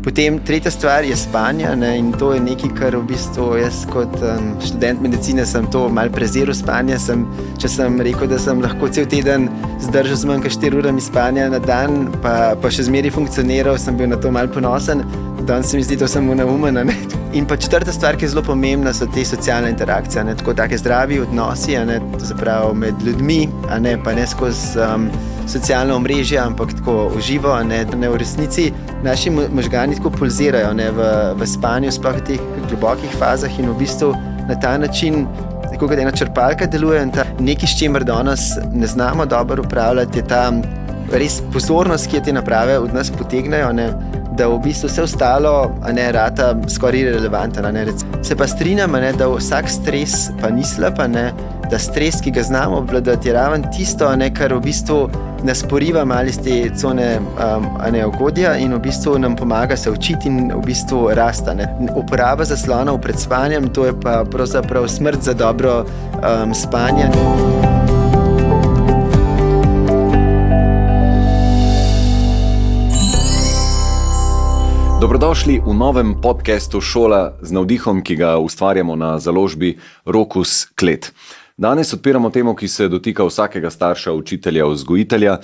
Potem tretja stvar je spanje, ne, in to je nekaj, kar v bistvu jaz kot študent medicine sem to malo preziral spanje. Če sem rekel, da sem lahko cel teden zdržal z manj kot 4 urami spanja na dan, pa še zmeraj funkcioniral, sem bil na to malo ponosen. Danes se mi zdi, da sem neumen. In pa četrta stvar, ki je zelo pomembna, so te socialne interakcije, ne, tako take zdravi odnosi, ne, to se pravi med ljudmi, pa ne skozi socialno omrežje, ampak tako uživo, ne v resnici. Naši možgani tako pulzirajo, ne, v spanju, sploh v teh globokih fazah in v bistvu na ta način, tako kot ena črpalka deluje in ta nekaj, s čimer danes ne znamo dobro upravljati, je ta res pozornost, ki je te naprave od nas potegnejo, ne, da v bistvu vse ostalo rata skoraj irelevantno. Se pa strinjam, da vsak stres pa ni slab, da stres, ki ga znamo obvladati, je raven tisto, kar v bistvu nas poriva malo iz te cone ugodja in v bistvu nam pomaga se učiti in v bistvu rasta. Uporaba zaslonov pred spanjem, to je pa pravzaprav smrt za dobro spanje. Dobrodošli v novem podcastu Šola z navdihom, ki ga ustvarjamo na založbi Rokus Klet. Danes odpiramo temo, ki se dotika vsakega starša, učitelja, vzgojitelja,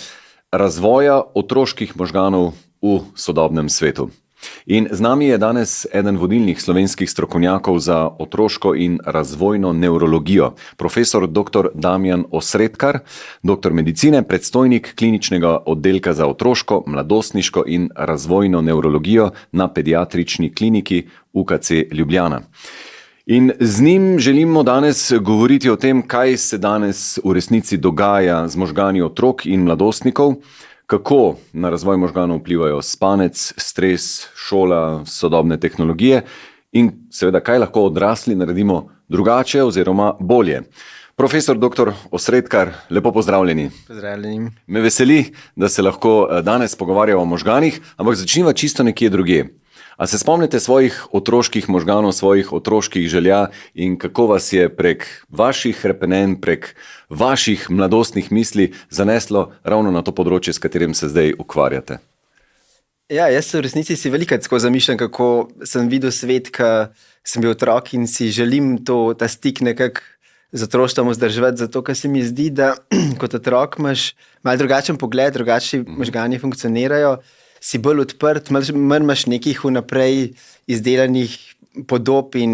razvoja otroških možganov v sodobnem svetu. In z nami je danes eden vodilnih slovenskih strokovnjakov za otroško in razvojno nevrologijo, profesor dr. Damjan Osredkar, doktor medicine, predstojnik kliničnega oddelka za otroško, mladostniško in razvojno nevrologijo na pediatrični kliniki UKC Ljubljana. In z njim želimo danes govoriti o tem, kaj se danes v resnici dogaja z možgani otrok in mladostnikov, kako na razvoj možganov vplivajo spanec, stres, šola, sodobne tehnologije in seveda, kaj lahko odrasli naredimo drugače oziroma bolje. Profesor dr. Osredkar, lepo pozdravljeni. Pozdravljeni. Me veseli, da se lahko danes pogovarjamo o možganih, ampak začniva čisto nekje drugje. A se spomnite svojih otroških možganov, svojih otroških želja in kako vas je prek vaših hrepenenj, prek vaših mladostnih misli zaneslo ravno na to področje, s katerim se zdaj ukvarjate? Ja, jaz v resnici si velikokrat tako zamišljam, kako sem videl svet, ko sem bil otrok in si želim ta stik nekako z otroštvom vzdrževati, zato ker se mi zdi, da kot otrok imaš malo drugačen pogled, drugačni možgani funkcionirajo, si bolj odprt, manj imaš nekih vnaprej izdelanih podob in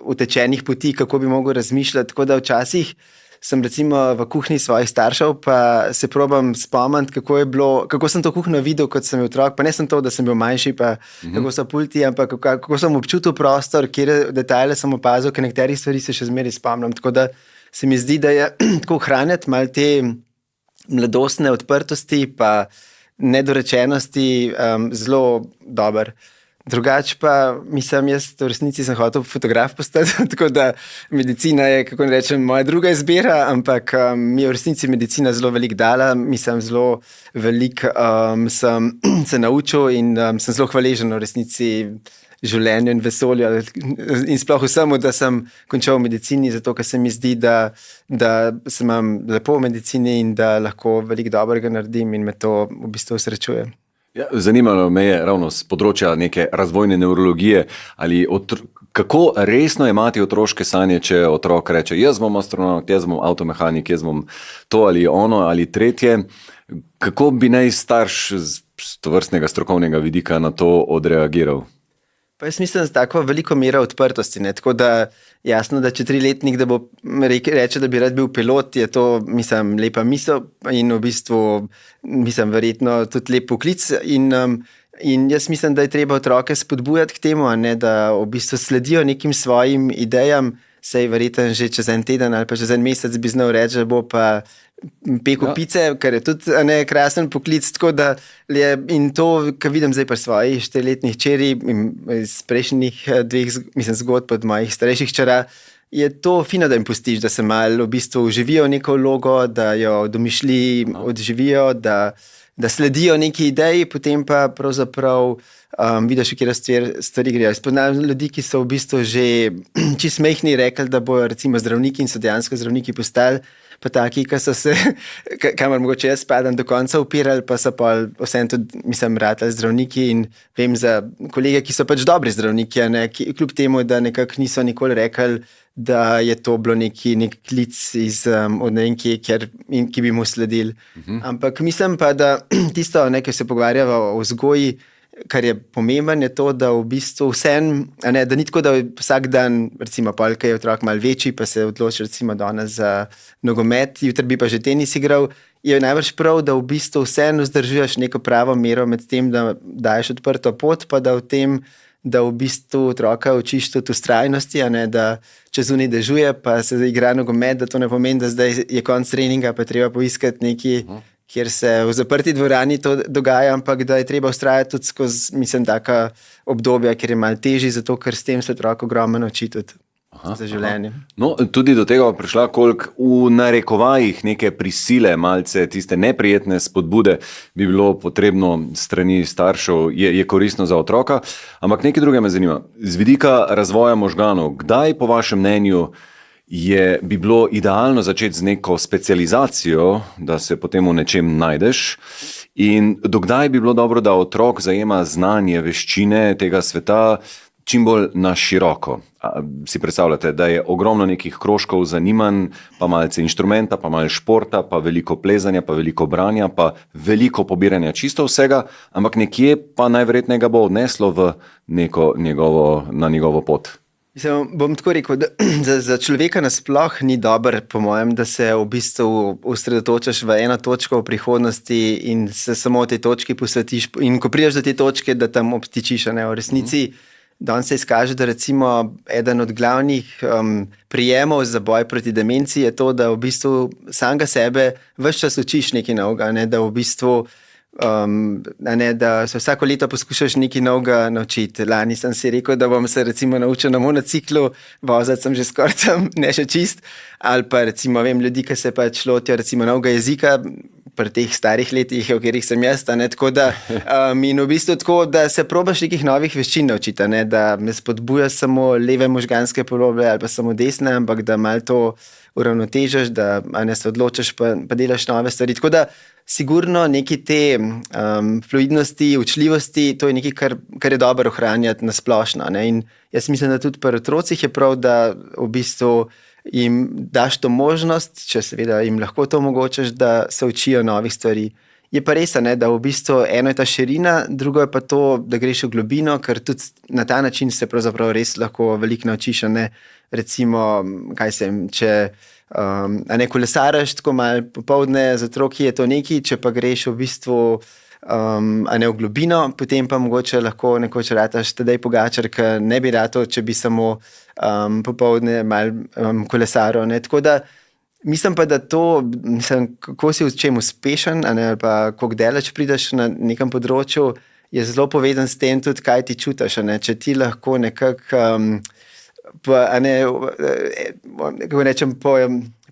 utečenih poti, kako bi mogel razmišljati. Tako da včasih sem recimo v kuhinji svojih staršev, pa se probam spomniti, kako sem to kuhinjo videl, kot sem bil otrok, pa ne sem to, da sem bil manjši, pa kako so pulti, ampak kako sem občutil prostor, kjer detajle sem opazil, ker nekaterih stvari se še zmeraj spomnim. Tako da se mi zdi, da je tako ohranjati malo te mladostne odprtosti, pa nedorečenosti zelo dober. Drugače pa mislim, jaz v resnici sem hotel fotograf postati, tako da medicina je, kako ne rečem, moja druga izbira, ampak mi je v resnici medicina zelo veliko dala, mislim, zelo veliko sem se naučil in sem zelo hvaležen v resnici življenju in vesolju in sploh vsemu, da sem končal v medicini, zato ker se mi zdi, da se imam lepo v medicini in da lahko veliko dobrega naredim in me to v bistvu srečuje. Ja, zanimalo me je ravno z področja neke razvojne nevrologije, ali kako resno imati otroške sanje, če otrok reče, jaz bom astronaut, jaz bom avtomehanik, jaz bom to ali ono ali tretje. Kako bi naj starš z tovrstnega strokovnega vidika na to odreagiral? Pa jaz mislim, da tako veliko mera odprtosti, ne? Tako da jasno, da če 3-letnik, da bo reče, da bi rad bil pilot, je to, mislim, lepa misel in v bistvu, mislim, verjetno tudi lep poklic in jaz mislim, da je treba otroke spodbujati k temu, ne? Da v bistvu sledijo nekim svojim idejam, sej verjetno že čez en teden ali pa čez en mesec bi znal reči, da bo pa pekel pice, kar je tudi krasen poklic, tako da je, in to, kar vidim zdaj pri svojih 4-letnih hčeri iz prejšnjih 2 zgodb od mojih starejših hčera, je to fino, da jim pustiš, da se malo v bistvu uživijo neko vlogo, da jo v domišljiji odživijo, da sledijo neki ideji, potem pa pravzaprav vidiš, v kjer stvari grejo. Spoznam ljudi, ki so v bistvu že čisto mehni rekli, da bojo recimo zdravniki in so dejansko zdravniki postali, pa taki, ki so se, kamor mogoče jaz spadam, do konca upirali, pa so pa vsem tudi, mislim, ratali zdravniki in vem za kolege, ki so pač dobri zdravniki, a ne, kljub temu, da nekako niso nikoli rekli, da je to bilo nek klic od ne vem kje, ki bi mu sledili. Ampak mislim pa, da tisto, ko se pogovarjava o vzgoji, kar je pomemben, je to, da v bistvu da ni tako, da vsak dan, recimo, polka je otrok malo večji, pa se odloči recimo danes za nogomet, jutri bi pa že tenis igral, je najbrž prav, da v bistvu vseeno vzdržuješ neko pravo mero med tem, da daješ odprto pot, pa da v tem, da v bistvu otroka učiš tudi vztrajnosti, a ne, da če zunaj dežuje, pa se igra nogomet, da to ne pomeni, da zdaj je konc treninga, pa treba poiskati neki, kjer se v zaprti dvorani to dogaja, ampak da je treba vztrajati tudi skozi, mislim, taka obdobja, kjer je malo težji, zato ker s tem se otrok ogromno nauči tudi za življenje. No, tudi do tega prišla, koliko v narekovajih neke prisile, malce tiste neprijetne spodbude bi bilo potrebno strani staršev, je koristno za otroka, ampak nekaj druge me zanima. Z vidika razvoja možganov, kdaj po vašem mnenju bi bilo idealno začeti z neko specializacijo, da se potem v nečem najdeš, in dokdaj bi bilo dobro, da otrok zajema znanje, veščine tega sveta čim bolj na široko. Si predstavljate, da je ogromno nekih krožkov zanimanj, pa malce inštrumenta, pa malo športa, pa veliko plezanja, pa veliko branja, pa veliko pobiranja čisto vsega, ampak nekje pa najverjetneje ga bo odneslo v na njegovo pot. Mislim, bom tako rekel, da za človeka nasploh ni dobro, po mojem, da se v bistvu osredotočaš v eno točko v prihodnosti in se samo tej točki posvetiš. In ko prideš do te točke, da tam obtičiš, ne, v resnici. Danes se izkaže, da recimo eden od glavnih prijemov za boj proti demenciji je to, da v bistvu samega sebe ves čas učiš nekaj novega, ne, da v bistvu da se vsako leto poskušaš nekaj novega naučiti. Lani sem si rekel, da bom se recimo naučil na monociklu, voziti sem že skoraj tam, ne še čist, ali pa recimo vem ljudi, ki se pač lotijo recimo novega jezika, pri teh starih letih, v katerih sem jaz, tako da in v bistvu tako, da se probaš nekih novih veščin naučiti, da ne spodbujaš samo leve možganske polobe ali pa samo desne, ampak da malo to uravnotežeš, da ne se odločiš pa delaš nove stvari. Tako da sigurno neki te fluidnosti, učljivosti, to je nekaj, kar je dobro ohranjati na splošno. Ne? In jaz mislim, da tudi pri otrocih je prav, da v bistvu jim daš to možnost, če seveda jim lahko to omogočaš, da se učijo novih stvari. Je pa res, ne, da v bistvu eno je ta širina, drugo je pa to, da greš v globino, ker tudi na ta način se pravzaprav res lahko veliko naučiš. Ne? Recimo, če kolesaraš tako malo popoldne, za otroki je to nekaj, če pa greš v bistvu v globino, potem pa mogoče lahko nekoč rataš Tadej Pogačar, ki ne bi ratal, če bi samo popoldne malo kolesaril. Tako da mislim pa, da to, kako si v čem uspešen, ali pa koliko daleč prideš na nekem področju, je zelo povezan s tem tudi, kaj ti čutiš. Če ti lahko nekako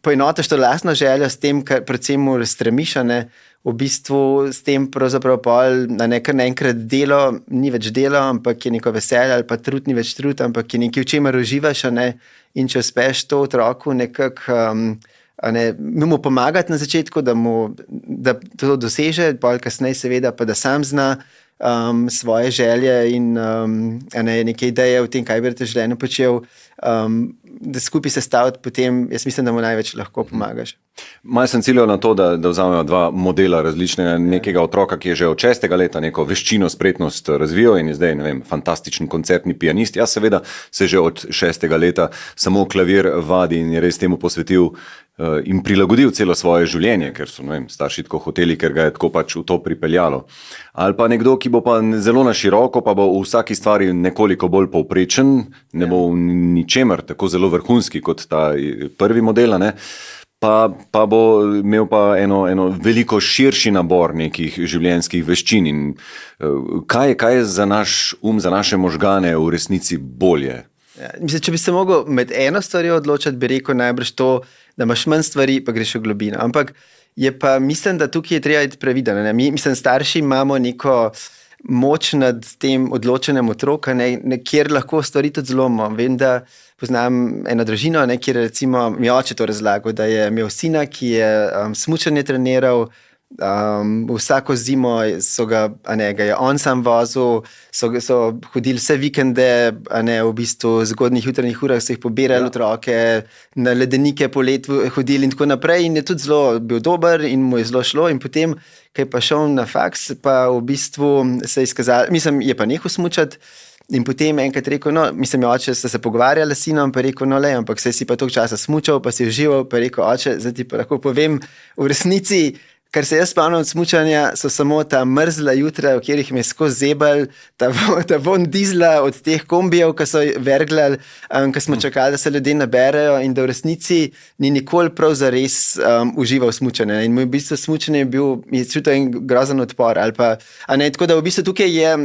poenotiš to lastno željo s tem, kar predvsem stremiš, v bistvu s tem pravzaprav kar naenkrat delo ni več delo, ampak je neko veselje, ali pa trud ni več trud, ampak je nekaj, v čemer uživaš, in če uspeš to otroku nekako mu pomagati na začetku, da to doseže, bolj kasneje seveda, pa da sam zna svoje želje in neke ideje o tem, kaj bi v življenju počel, da skupaj sestaviti, potem jaz mislim, da mu največ lahko pomagaš. Malo sem ciljal na to, da vzamemo dva modela različnega, nekega otroka, ki je že od 6. leta neko veščino, spretnost razvijal in je zdaj, ne vem, fantastičen koncertni pianist. Jaz seveda se že od 6. leta samo klavir vadi in je res temu posvetil in prilagodil celo svoje življenje, ker so, ne vem, starši tako hoteli, ker ga je tako pač v to pripeljalo. Ali pa nekdo, ki bo pa zelo na široko, pa bo v vsaki stvari nekoliko bolj povprečen, ne bo v ničemer tako zelo vrhunski kot ta prvi model, pa bo imel pa eno veliko širši nabor nekih življenjskih veščin. In kaj je za naš za naše možgane v resnici bolje? Ja, mislim, če bi se mogel med eno stvarjo odločiti, bi rekel najbrž to, da imaš manj stvari, pa greš v globino. Ampak je pa, mislim, da tukaj je treba biti previden. Mislim, starši imamo neko moč nad tem odločenjem otroka, kjer lahko stvari tudi zlomimo. Vem, da poznam eno družino, kjer recimo mi oče to razlagal, da je imel sina, ki je smučanje treniral. Vsako zimo ga je on sam vozil, so hodili vse vikende, v bistvu zgodnjih jutranjih urah so jih pobirali otroke, na ledenike polet hodili in tako naprej, in je tudi zelo bil dober in mu je zelo šlo. In potem, ko je pa šel na faks, pa v bistvu se je izkazalo, je pa nehal smučati. In potem enkrat rekel, oče, sta se pogovarjala s sinom, pa rekel, ampak si pa toliko časa smučal, pa si užival, pa rekel, oče, zdaj ti pa lahko povem, v resnici, kar se jaz spomnim od smučanja, so samo ta mrzla jutra, v katerih me je skozi zebal, ta von dizla od teh kombijev, ki so verglali, ko smo čakali, da se ljudje naberejo, in da v resnici ni nikoli prav zares užival smučanje. In moj v bistvu smučanje je čutil en grozen odpor. Tako da v bistvu tukaj je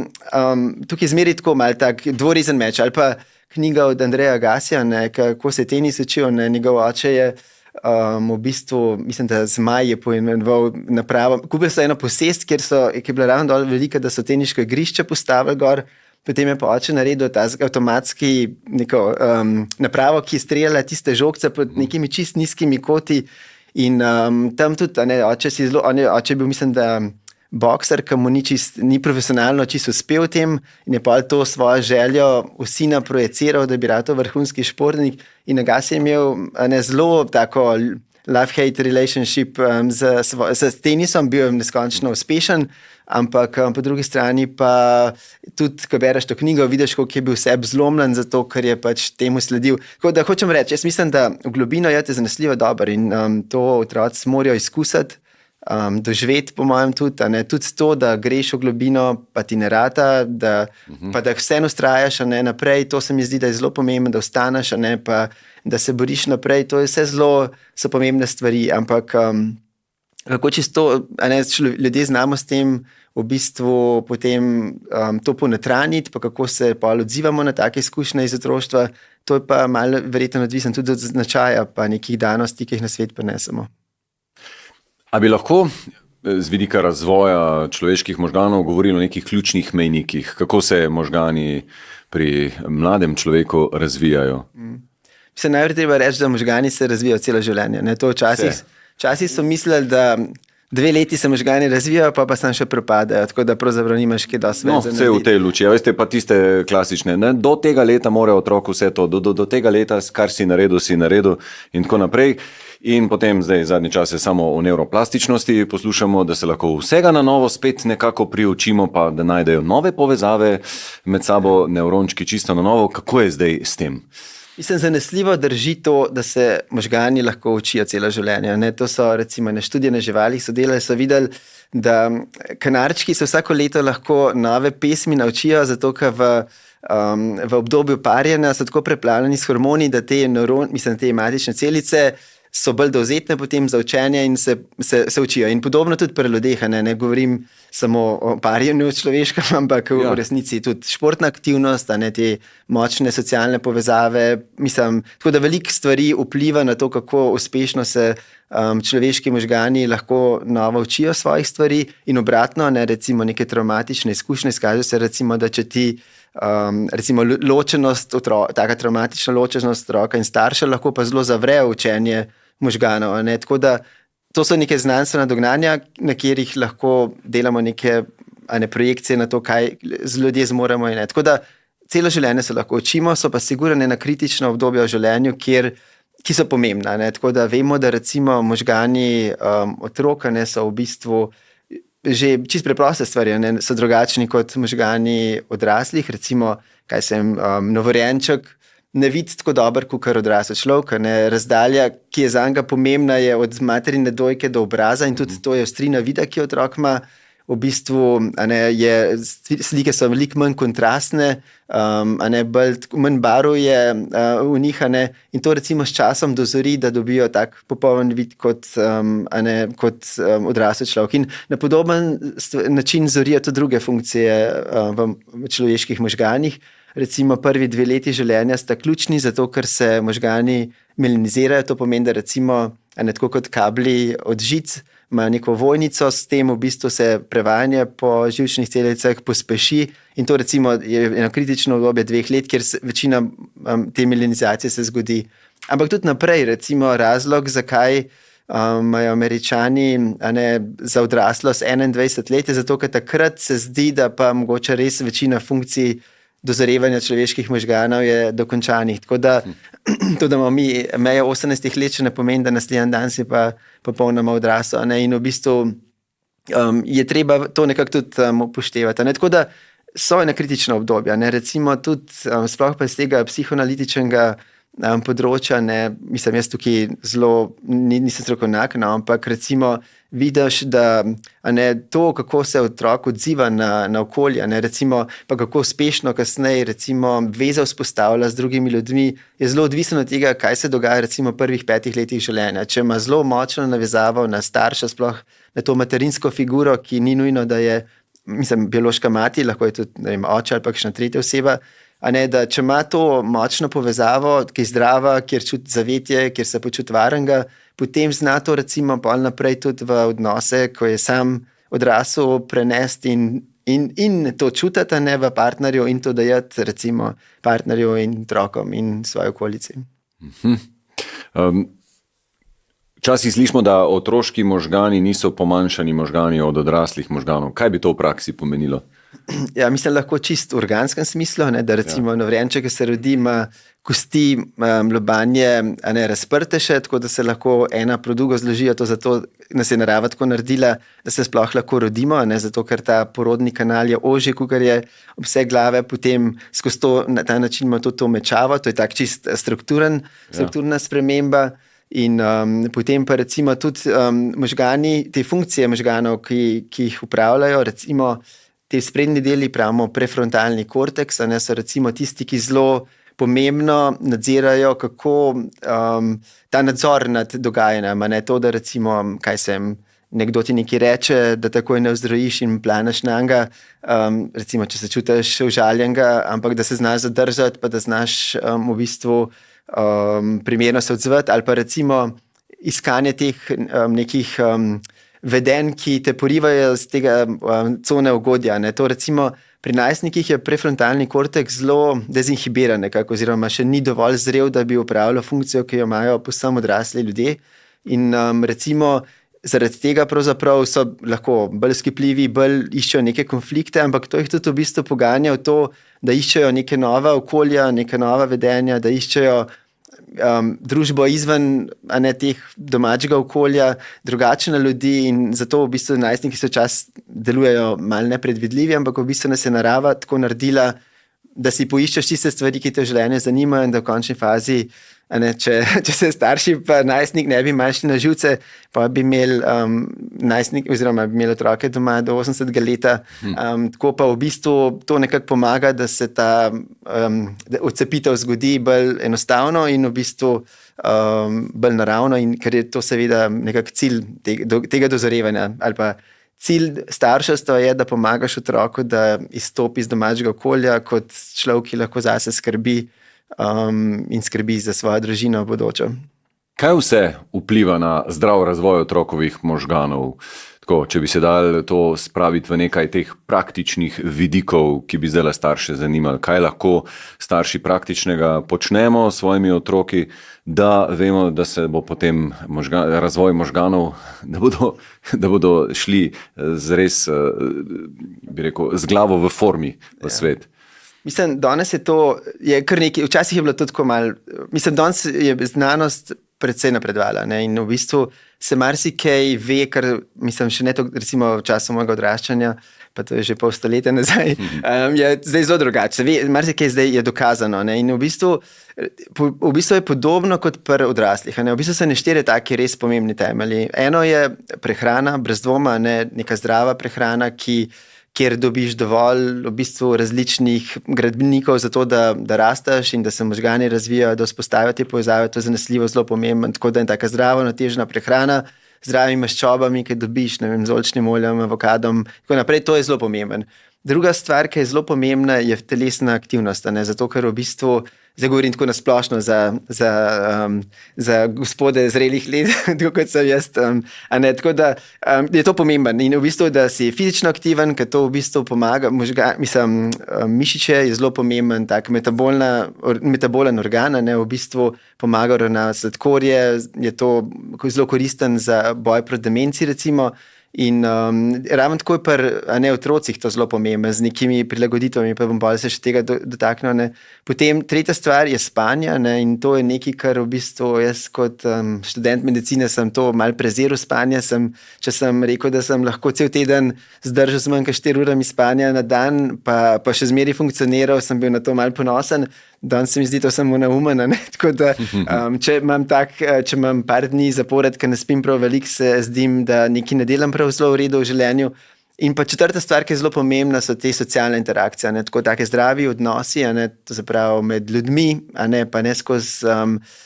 zmeri tako mal tak dvorezen meč. Ali pa knjiga od Andreja Gasija, kako se tenis učil, njegov oče je v bistvu, mislim, da Zmaj je poimenoval napravo. Kupili so eno posest, ki je bila ravno dovolj velika, da so teniško igrišče postavili gor. Potem je pa oče naredil ta avtomatski napravo, ki je streljala tiste žogce pod nekimi čist nizkimi koti. In tam tudi, oče je bil, mislim, da bokser, ki mu ni profesionalno čisto uspel v tem, in je pa to svojo željo v sina projeciral, da bi rad vrhunski športnik. In Agassi je imel zelo tako love-hate relationship s tenisom, bil je neskončno uspešen, ampak po drugi strani pa tudi, ko bereš to knjigo, vidiš, koliko je bil sebi zlomljen, zato ker je pač temu sledil. Tako da hočem reči, jaz mislim, da v globino je zanesljivo dobro in to otroci morajo izkusiti. Doživeti, po mojem, tudi to, da greš v globino, pa ti ne rata, pa da vseeno ustrajaš naprej. To se mi zdi, da je zelo pomembno, da ostaneš, pa da se boriš naprej. To je vse so pomembne stvari, ampak kako čisto ljudje znamo s tem v bistvu potem to ponotranjiti, pa kako se pa odzivamo na take izkušnje iz otroštva, to je pa malo verjetno odvisno tudi od značaja, pa nekih danosti, ki jih na svet prinesemo. A bi lahko z vidika razvoja človeških možganov govorili o nekih ključnih mejnikih, kako se možgani pri mladem človeku razvijajo? Najprej treba reči, da možgani se razvijajo celo življenje. Včasih so mislili, da 2 leti se možgani razvijajo, pa sam še propadajo, tako da pravzaprav nimaš kaj dosti več za narediti. Vse v tej luči, veste pa tiste klasične, do tega leta mora otrok vse to, do tega leta, kar si naredil in tako naprej. In potem zdaj zadnji čas je samo o neuroplastičnosti, poslušamo, da se lahko vsega na novo spet nekako priučimo, pa da najdejo nove povezave med sabo, nevrončki čisto na novo. Kako je zdaj s tem? Mislim, zanesljivo drži to, da se možgani lahko učijo celo življenje. To so recimo študije na živalih, so videli, da kanarčki se vsako leto lahko nove pesmi naučijo, zato ker v obdobju parjenja so tako preplavljeni s hormoni, da te matične celice so bolj dovzetne potem za učenje in se učijo. In podobno tudi pri ljudeh, ne govorim samo o parjenju človeškem, ampak v resnici tudi športna aktivnost, te močne socialne povezave. Tako da veliko stvari vpliva na to, kako uspešno se človeški možgani lahko novo učijo svojih stvari in obratno, recimo neke travmatične izkušnje. Izkaže se recimo, da če ti recimo ločenost, taka travmatična ločenost otroka in starša lahko pa zelo zavre učenje možganov. Tako da to so neke znanstvena dognanja, na katerih lahko delamo neke projekcije na to, kaj z ljudje zmoremo. Tako da celo življenje se lahko učimo, so pa sigurno ena kritična obdobja v življenju, ki so pomembna. Tako da vemo, da recimo možgani otroka so v bistvu že čisto preproste stvari, so drugačni kot možgani odraslih. Recimo, novorojenček ne vidi tako dobro, kot odrasel človek. Razdalja, ki je zanj pomembna, je od materine dojke do obraza in tudi to je ostrina vida, ki otrok ima. V bistvu slike so veliko manj kontrastne, manj barv je v njih, in to recimo s časom dozori, da dobijo tak popoln vid kot odrasel človek. In na podoben način zorijo tudi druge funkcije v človeških možganih. Recimo prvi 2 leti življenja sta ključni, zato ker se možgani melanizirajo. To pomeni, da recimo tako kot kabli od žic ima neko vojnico, s tem v bistvu se prevajanje po živčnih celicah pospeši in to recimo je eno kritično obdobje 2 let, kjer večina te mielinizacije se zgodi. Ampak tudi naprej, recimo razlog, zakaj imajo Američani za odraslost 21 let, je zato, ker takrat se zdi, da pa mogoče res večina funkcij dozorevanja človeških možganov je dokončanih. Tako da to, da imamo mi mejo 18 let, še ne pomeni, da naslednji dan si pa popolnoma odrasel. In v bistvu je treba to nekako tudi upoštevati. Tako da so ena kritična obdobja. Recimo tudi sploh pa iz tega psihoanalitičnega področja, mislim, jaz tukaj zelo nisem strokovnjak, ampak recimo vidiš, da to, kako se otrok odziva na okolje, recimo pa kako uspešno kasneje recimo veza vzpostavlja z drugimi ljudmi, je zelo odvisno od tega, kaj se dogaja recimo v prvih 5 letih življenja. Če ima zelo močno navezavo na starša, sploh na to materinsko figuro, ki ni nujno, da je, mislim, biološka mati, lahko je tudi oče ali pa kakšna tretja oseba, da če ima to močno povezavo, ki je zdrava, kjer čuti zavetje, kjer se počuti varnega, potem zna to recimo pol naprej tudi v odnose, ko je sam odrasel, prenesti in to čutiti v partnerju in to dajati recimo partnerju in otrokom in svoji okolici. Včasih slišimo, da otroški možgani niso pomanjšani možgani od odraslih možganov. Kaj bi to v praksi pomenilo? Ja, mislim, lahko čisto v organskem smislu, da recimo novrenček, ki se rodi, ima kosti lobanje razprte še, tako da se lahko ena pro drugo zložijo, to zato nas je narava tako naredila, da se sploh lahko rodimo, zato ker ta porodni kanal je ožji, kakor je obseg glave, potem skozi to, na ta način ima to mečavo, to je tak čist strukturna sprememba. In potem pa recimo tudi možgani, te funkcije možganov, ki jih upravljajo, recimo te sprednji deli, pravimo prefrontalni korteks, so recimo tisti, ki zelo pomembno nadzirajo, kako ta nadzor nad dogajanjem, to, da recimo, nekdo ti nekaj reče, da takoj ne vzdraviš in planaš na njega, recimo, če se čutiš užaljenega, ampak da se znaš zadržati, pa da znaš v bistvu primerno se odzvati, ali pa recimo iskanje teh nekih vedenj, ki te porivajo z tega cone ugodja. To recimo pri najstnikih je prefrontalni korteks zelo dezinhibiran nekako, oziroma še ni dovolj zrel, da bi upravljal funkcijo, ki jo imajo povsem odrasli ljudje. In recimo zaradi tega pravzaprav so lahko bolj skipljivi, bolj iščejo neke konflikte, ampak to jih tudi v bistvu poganja v to, da iščejo neke nova okolja, neke nova vedenja, da iščejo družbo izven teh domačega okolja, drugačne ljudi in zato v bistvu najstniki se včasih delujejo malo nepredvidljivi, ampak v bistvu nas je narava tako naredila, da si poiščeš tiste stvari, ki te v življenju zanimajo in da v končni fazi, če se starši pa najstnik ne bi malo šli na živce, pa bi imeli najstnik oziroma bi imeli otroke doma do 80 leta. Tako pa v bistvu to nekako pomaga, da se ta odcepitev zgodi bolj enostavno in v bistvu bolj naravno, in ker je to seveda nekako cilj tega dozorevanja ali pa cilj starševstva je, da pomagaš otroku, da izstopi iz domačega okolja kot človek, ki lahko zase skrbi in skrbi za svojo družino v bodočo. Kaj vse vpliva na zdrav razvoj otrokovih možganov? Tako, če bi se dali to spraviti v nekaj teh praktičnih vidikov, ki bi zdaj starše zanimali, kaj lahko starši praktičnega počnemo s svojimi otroki, da vemo, da se bo potem razvoj možganov, da bodo šli z res, bi rekel, z glavo v formi v svet. Mislim, danes je kar nekaj, včasih je bilo to tako malo, mislim, danes je znanost predvsej napredovala in v bistvu se marsikaj ve, kar mislim še ne to, recimo v času mojega odraščanja, pa to je že pol stoletja nazaj, je zdaj zelo drugače. Marsikaj zdaj je dokazano in v bistvu je podobno kot pri odraslih. V bistvu so nešteje taki res pomembni temelji. Eno je prehrana, brez dvoma, neka zdrava prehrana, kjer dobiš dovolj v bistvu različnih gradbenikov za to, da rasteš in da se možgani razvijajo, da vzpostavijo te povezave, to je zanesljivo zelo pomembno, tako da je taka zdrava, natežna prehrana, z zdravimi maščobami, ki dobiš, z oljčnim oljem, avokadom, tako naprej, to je zelo pomembno. Druga stvar, ki je zelo pomembna, je telesna aktivnost, zato ker v bistvu zdaj govorim tako nasplošno za gospode zrelih let, tako kot sem jaz. Tako da je to pomemben in v bistvu, da si fizično aktiven, ker to v bistvu pomaga, mišiče je zelo pomemben, tak metabolen organ, v bistvu pomaga uravnavati sladkorje, je to zelo koristen za boj proti demenci recimo. In ravno tako je pri otrocih to zelo pomembno, z nekimi prilagoditvami, pa bom pa se še tega dotaknil. Potem tretja stvar je spanje, in to je nekaj, kar v bistvu jaz kot študent medicine sem to mal preziril spanje. Če sem rekel, da sem lahko cel teden zdržal z manj kot 4 urami spanja na dan, pa še zmeraj funkcioniral, sem bil na to mal ponosen. Danes se mi zdi to samo neumen. Tako da, če imam par dni zapored, ker ne spim prav veliko, se zdim, da nekaj ne delam prav zelo v redu v življenju. In pa četrta stvar, ki je zelo pomembna, so te socialne interakcije. Tako take zdravi odnosi, to se pravi med ljudmi, pa ne skozi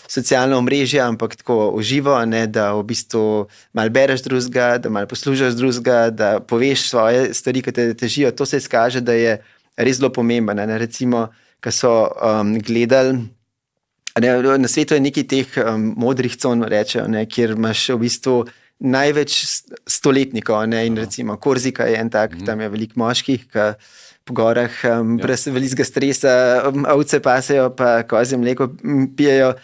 socialno omrežje, ampak tako uživo, da v bistvu malo bereš drugega, da malo poslušaš drugega, da poveš svoje stvari, ki te težijo. To se izkaže, da je res zelo pomembno. Recimo, ki so gledali, na svetu je nekaj teh modrih con, rečejo, kjer imaš v bistvu največ stoletnikov, in recimo Korzika je en tak, tam je veliko moških, ki po gorah brez velikega stresa ovce pasejo, pa kozje mleko pijejo.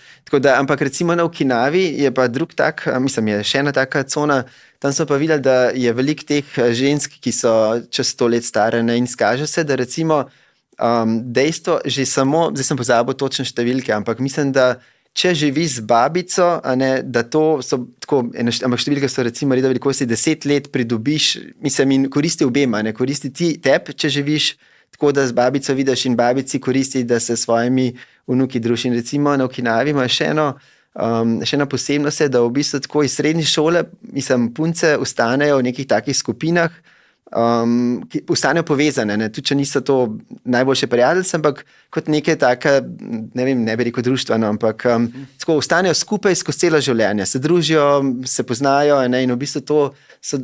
Ampak recimo na Okinavi je pa drug tak, je še ena taka cona, tam so pa videli, da je veliko teh žensk, ki so čez 100 let stare, in izkaže se, da recimo dejstvo, že samo, zdaj sem pozabil točne številke, ampak mislim, da če živiš z babico, da to so tako, ampak številke so recimo reda velikosti 10 let pridobiš, in koristi obema, koristi tebi, če živiš tako, da z babico vidiš in babici koristi, da se s svojimi vnuki družiš. In recimo na Okinavi ima še ena posebnost, da v bistvu tako iz srednje šole, punce ostanejo v nekih takih skupinah, ki ostanejo povezane, tudi če niso to najboljše prijateljice, ampak kot neke take, ne bi rekel društva, ampak tako ostanejo skupaj skozi celo življenje, se družijo, se poznajo, in v bistvu to so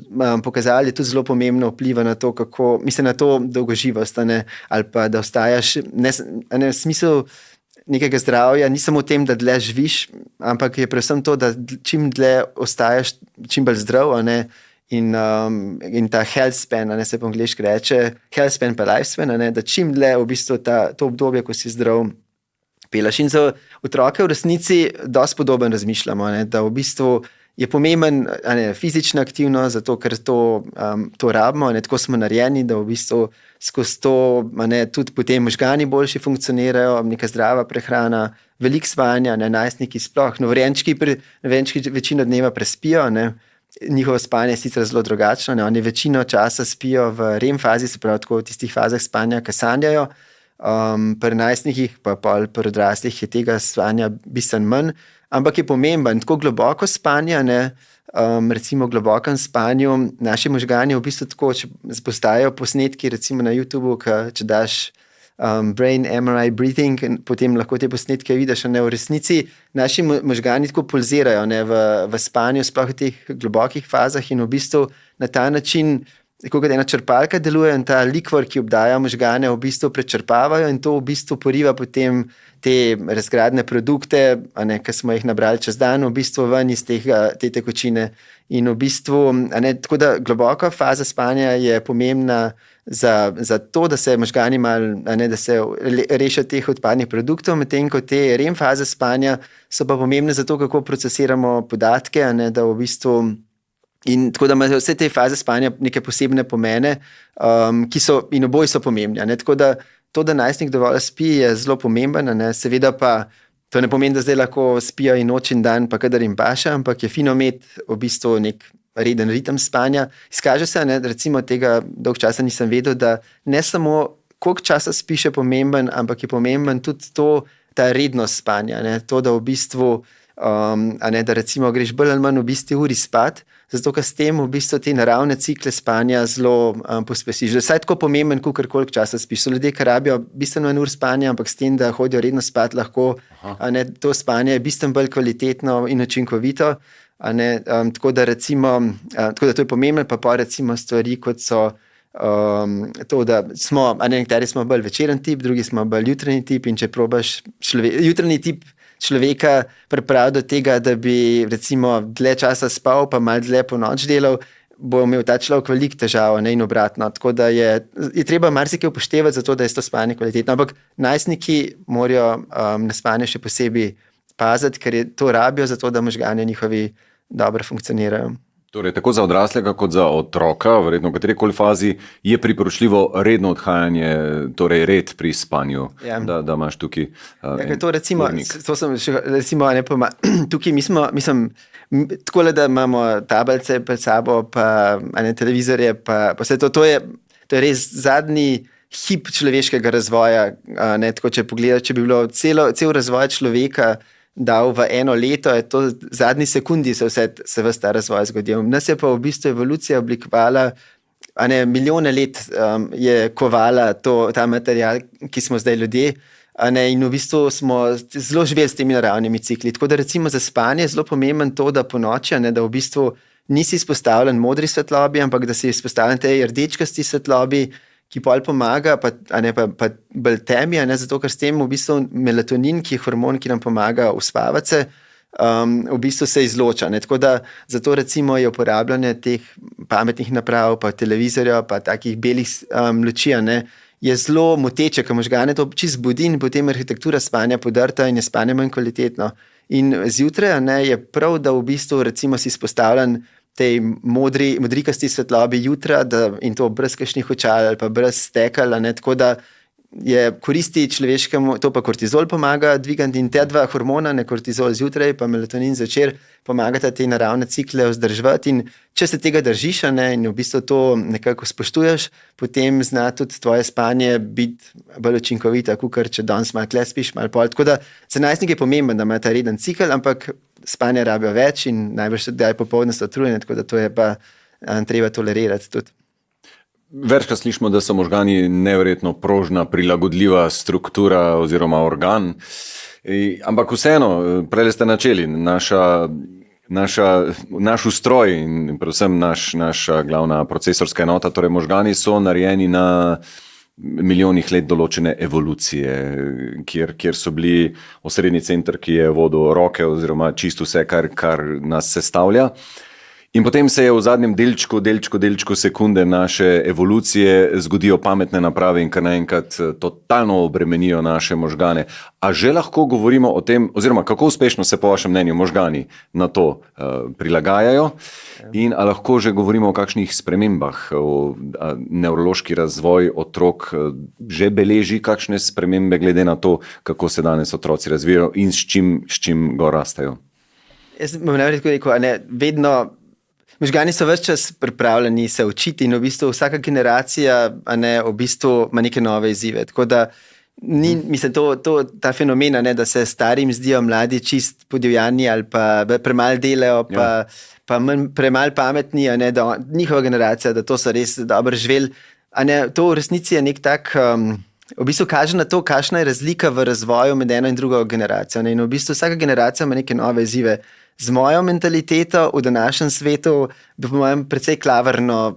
pokazali, tudi zelo pomembno vpliva na to, kako, na to dolgoživost, ali pa da ostajaš, v smislu nekega zdravja, ni samo v tem, da dlje živiš, ampak je predvsem to, da čim dlje ostajaš čim bolj zdrav, in ta health span, se po angliški reče, health span pa lifespan, da čim dlje v bistvu to obdobje, ko si zdrav, pelaš. In za otroke v resnici dosti podoben razmišljamo, da v bistvu je pomemben fizična aktivnost, zato ker to rabimo, tako smo narejeni, da v bistvu skozi to tudi potem možgani boljše funkcionirajo, neka zdrava prehrana, veliko spanja, najstniki sploh, novorojenčki večino dneva prespijo, njihovo spanje je sicer zelo drugačno, oni večino časa spijo v REM fazi, se pravi tako v tistih fazah spanja, ki sanjajo. Pri najstnikih pa pri odraslih je tega spanja bistveno manj, ampak je pomemben, tako globoko spanje, recimo v globokem spanju, naši možgani v bistvu tako, če postajajo posnetki recimo na YouTubu, če daš brain MRI breathing, in potem lahko te posnetke vidiš, v resnici naši možgani tako pulzirajo v spanju, sploh v teh globokih fazah, in v bistvu na ta način, kot ena črpalka deluje, in ta likvor, ki obdaja možgane, v bistvu prečrpavajo, in to v bistvu poriva potem te razgradne produkte, ki smo jih nabrali čez dan, v bistvu ven iz te tekočine. In v bistvu, tako da globoka faza spanja je pomembna za to, da se možgani da se rešijo teh odpadnih produktov, medtem ko te REM faze spanja so pa pomembne za to, kako procesiramo podatke, da v bistvu. In tako da imajo vse te faze spanja neke posebne pomene, ki so in oboji so pomembni. Tako da to, da najstnik dovolj spi, je zelo pomemben, seveda pa to ne pomeni, da zdaj lahko spijo in noč in dan, pa kadar jim paše, ampak je fino imeti v bistvu nek reden ritem spanja. Izkaže se, recimo tega dolgo časa nisem vedel, da ne samo koliko časa spiš je pomemben, ampak je pomemben tudi ta rednost spanja, to, da v bistvu da recimo greš bolj ali manj v bistvu uri spat, zato ker s tem v bistvu te naravne cikle spanja zelo pospesiš. Vsaj tako pomemben, koliko časa spiš. So ljudje, ki rabijo bistveno en ur spanja, ampak s tem, da hodijo redno spat, lahko to spanje je bistveno bolj kvalitetno in učinkovito. Tako da to je pomembno, pa recimo stvari, kot so to, da smo, nekateri smo bolj večeren tip, drugi smo bolj jutranji tip in če probaš jutranji tip človeka pripraviti do tega, da bi recimo dlje časa spal, pa malo dlje po noč delal, bo imel ta človek veliko težav, in obratno. Tako da je treba marsikaj upoštevati, zato da je to spanje kvalitetno. Ampak najstniki morajo na spanje še posebej paziti, ker je to rabijo, zato da možgani njihovi dobro funkcionirajo. Torej, tako za odraslega kot za otroka, verjetno v katerikoli fazi, je priporočljivo redno odhajanje, torej red pri spanju, da imaš tukaj to recimo, to sem še, recimo, tukaj mi smo, tako da imamo tablice pred sabo, pa televizorje, pa vse to je res zadnji hip človeškega razvoja. Tako, če pogledaš, če bi bilo cel razvoj človeka dal v eno leto, je to zadnji sekundi se ves ta razvoj zgodil. Nas je pa v bistvu evolucija oblikovala, milijone let je kovala ta material, ki smo zdaj ljudje, in v bistvu smo zelo živeli s temi naravnimi cikli. Tako da recimo za spanje je zelo pomemben to, da po noči, da v bistvu nisi izpostavljen modri svetlobi, ampak da si izpostavljen tej rdečkasti svetlobi, ki pol pomaga, pa bolj temi, zato ker s tem v bistvu melatonin, ki je hormon, ki nam pomaga uspavati se, v bistvu se izloča. Tako da zato recimo je uporabljanje teh pametnih naprav, pa televizorja, pa takih belih luči, je zelo moteče, ker možgane to čisto zbudi in potem arhitektura spanja podrta in je spanje manj kvalitetno. In zjutraj je prav, da v bistvu recimo si izpostavljen tej modrikasti svetlobi jutra, in to brez kakšnih očal ali pa brez stekel, tako da je koristi človeškemu, to pa kortizol pomaga dvigati in te dva hormona, kortizol zjutraj pa melatonin zvečer, pomagata te naravne cikle vzdrževati in če se tega držiš, in v bistvu to nekako spoštuješ, potem zna tudi tvoje spanje biti bolj učinkovito, kakor če danes malo tle spiš, malo pol. Tako da za najstnike je pomemben, da ima ta reden cikel, ampak spanje rabijo več in najbrž tudi popoldne so utrujeni, tako da to je pa treba tolerirati tudi. Večkrat slišimo, da so možgani neverjetno prožna, prilagodljiva struktura oziroma organ, ampak vseeno, prej ste načeli, naš ustroj in predvsem naša glavna procesorska enota, torej možgani so narejeni na milijonih let določene evolucije, kjer so bili osrednji center, ki je vodil roke oziroma čisto vse, kar nas sestavlja. In potem se je v zadnjem delčku sekunde naše evolucije zgodijo pametne naprave in kar naenkrat totalno obremenijo naše možgane. A že lahko govorimo o tem, oziroma kako uspešno se po vašem mnenju možgani na to prilagajajo in a lahko že govorimo o kakšnih spremembah, nevrološki razvoj otrok že beleži kakšne spremembe glede na to, kako se danes otroci razvijajo in s čim go rastajo? Jaz bom najprej rekel, vedno možgani so ves čas pripravljeni se učiti in v bistvu vsaka generacija v bistvu ima neke nove izzive. Tako da mislim, ta fenomena, da se starim zdijo mladi čist podivjani ali pa premalo delajo, pa premalo pametni, da njihova generacija, da to so res dobro živeli. To v resnici je nek tak, v bistvu kaže na to, kakšna je razlika v razvoju med eno in drugo generacijo. In v bistvu vsaka generacija ima neke nove izzive. Z mojo mentaliteto v današnjem svetu bi po mojem precej klavrno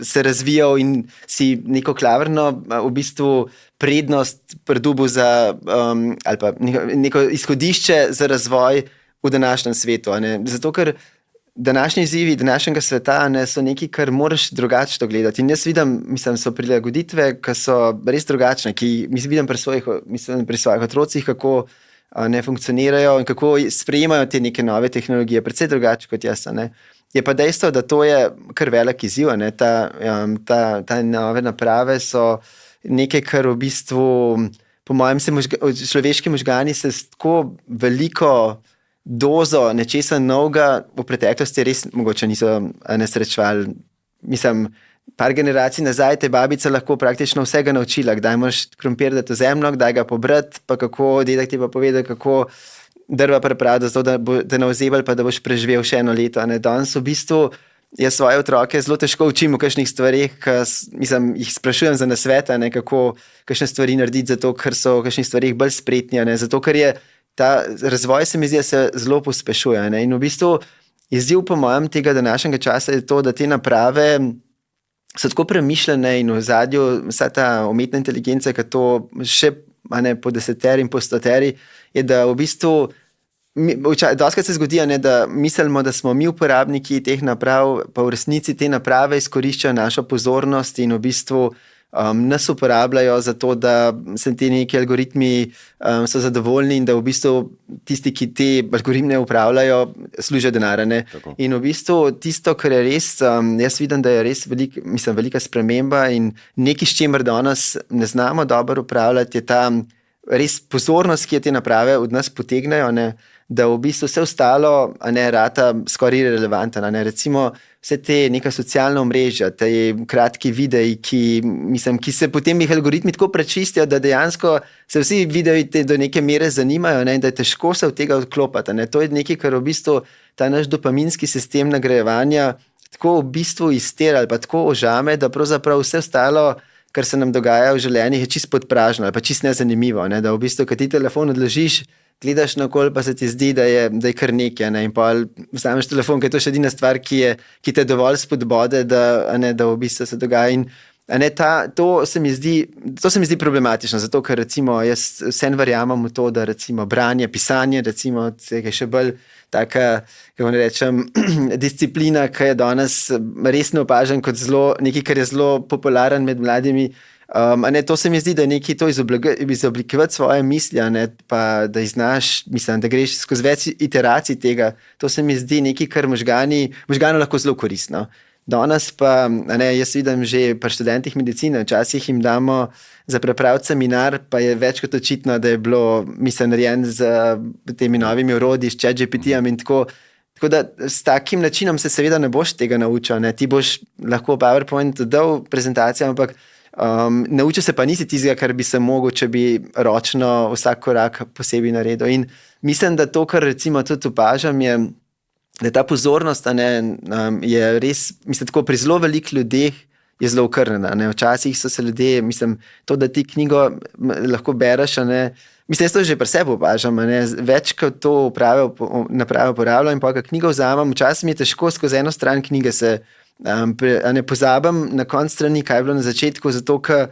se razvijal in si neko klavrno v bistvu prednost pridobil za ali pa neko izhodišče za razvoj v današnjem svetu. Zato, ker današnji izzivi današnjega sveta so nekaj, kar moraš drugače to gledati. In jaz vidim, so prilagoditve, ki so res drugačne, ki vidim pri svojih otrocih, kako ne funkcionirajo in kako sprejemajo te neke nove tehnologije, predvsej drugače kot jaz. Je pa dejstvo, da to je kar velik izziv. Ta nove naprave so nekaj, kar v bistvu, po mojem, človeški možgani se s tako veliko dozo nečesa novega v preteklosti res mogoče niso nesrečevali. Par generacij nazaj te babica lahko praktično vsega naučila, kdaj moraš krompir dati v zemljo, kdaj ga pobrati, pa kako dedek ti pa povedal, kako drva prepraviti, zato da te ne ozebali, pa da boš preživel še eno leto. Danes v bistvu jaz svoje otroke zelo težko učim v kakšnih stvarih, jih sprašujem za nasvet, kako kakšne stvari narediti, zato ker so v kakšnih stvarih bolj spretni, zato ker je ta razvoj, se mi zdi, se zelo pospešuje. In v bistvu izziv po mojem tega današnjega časa je to, da te naprave so tako premišljene in v zadju vsa ta umetna inteligenca, ki to še po deseteri in po stoteri, je da v bistvu doskrat se zgodi, da mislimo, da smo mi uporabniki teh naprav, pa v resnici te naprave izkoriščajo našo pozornost in v bistvu nas uporabljajo za to, da se ti neki algoritmi so zadovoljni in da v bistvu tisti, ki te algoritme upravljajo, služijo denarane. In v bistvu tisto, kar je res, jaz vidim, da je res velika sprememba in nekaj, s čimer danes ne znamo dobro upravljati, je ta res pozornost, ki jo te naprave od nas potegnejo, da v bistvu vse ostalo rata skoraj irelevantno. Recimo vse te neka socialna omrežja, te kratki videi, ki se potem jih algoritmi tako prečistijo, da dejansko se vsi videi do neke mere zanimajo, in da je težko se od tega odklopiti. To je nekaj, kar v bistvu ta naš dopaminski sistem nagrajevanja tako v bistvu iztera ali pa tako ožame, da pravzaprav vse ostalo, kar se nam dogaja v življenju, je čist podpražno ali pa čist nezanimivo. Da v bistvu, kad ti telefon odložiš, gledaš na okol, pa se ti zdi, da je kar nekaj. In pa vzameš telefon, ker je to še edina stvar, ki te dovolj spodbode, da v bistvu se dogaja. In to se mi zdi problematično, zato ker recimo jaz vsem verjamem v to, da recimo branje, pisanje, recimo je še bolj taka, kako ne rečem, disciplina, ki je danes res ne opažam kot nekaj, kar je zelo popularen med mladimi. To se mi zdi, da je nekaj to izoblikovati svoje misli, pa da znaš, da greš skozi več iteracij tega. To se mi zdi nekaj, kar možganu lahko zelo koristno. Danes pa, jaz vidim že pri študentih medicine, včasih jim damo za prepraviti seminar, pa je več kot očitno, da je bilo narejen z temi novimi orodji, s ChatGPT-jem in tako. Tako da s takim načinom se seveda ne boš tega naučil. Ti boš lahko PowerPoint dal prezentacijo, ampak naučil se pa nisi tistega, kar bi se mogel, če bi ročno vsak korak posebej naredil. In mislim, da to, kar recimo tudi opažam, je, da ta pozornost je res, tako pri zelo velikih ljudeh je zelo okrnjena. Včasih so se ljudje, to, da ti knjigo lahko bereš, jaz to že pri sebi opažam, več kot to naprave uporabljam in pa knjigo vzamem, včasih mi je težko skozi eno stran knjige se ne pozabim na konc strani, kaj je bilo na začetku, zato ker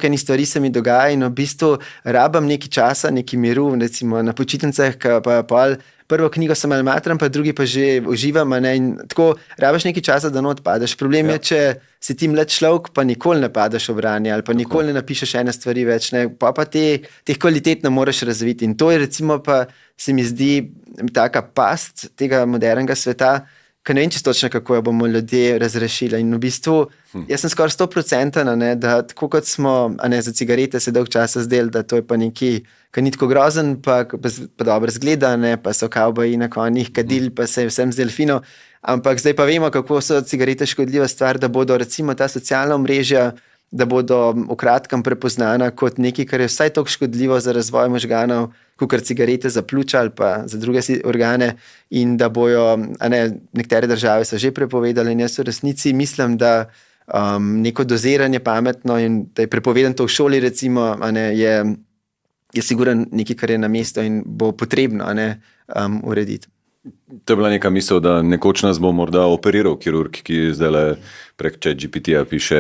eni stvari se mi dogaja in v bistvu rabim nekaj časa, nekaj miru, recimo na počitnicah, pa prvo knjigo sem malo matram, pa drugi pa že uživam, in tako rabiš nekaj časa, da not padeš. Problem je, če si ti mlad človek, pa nikoli ne padeš v branje ali pa nikoli ne napišeš ene stvari več, pa teh kvalitet ne moreš razviti. In to je recimo pa se mi zdi taka past tega modernega sveta, ker ne vem čisto točno, kako jo bomo ljudje razrešili. In v bistvu, jaz sem skoraj 100%, da tako kot smo za cigarete se dolg časa zdeli, da to je pa nekaj, kar ni tako grozen, pa dobro zgleda, pa so kavboji na konjih kadili, pa se je vsem zdelo fino. Ampak zdaj pa vemo, kako so cigarete škodljiva stvar, da bodo recimo ta socialna omrežja, da bodo v kratkem prepoznana kot nekaj, kar je vsaj toliko škodljivo za razvoj možganov, kakor cigarete za pljuča ali pa za druge organe, in da bojo, nekatere države so že prepovedali, in jaz v resnici mislim, da neko doziranje pametno in da je prepovedan to v šoli, recimo, je sigurno nekaj, kar je na mestu in bo potrebno urediti. To je bila neka misel, da nekoč nas bo morda operiral kirurg, ki zdaj prek ChatGPT-ja piše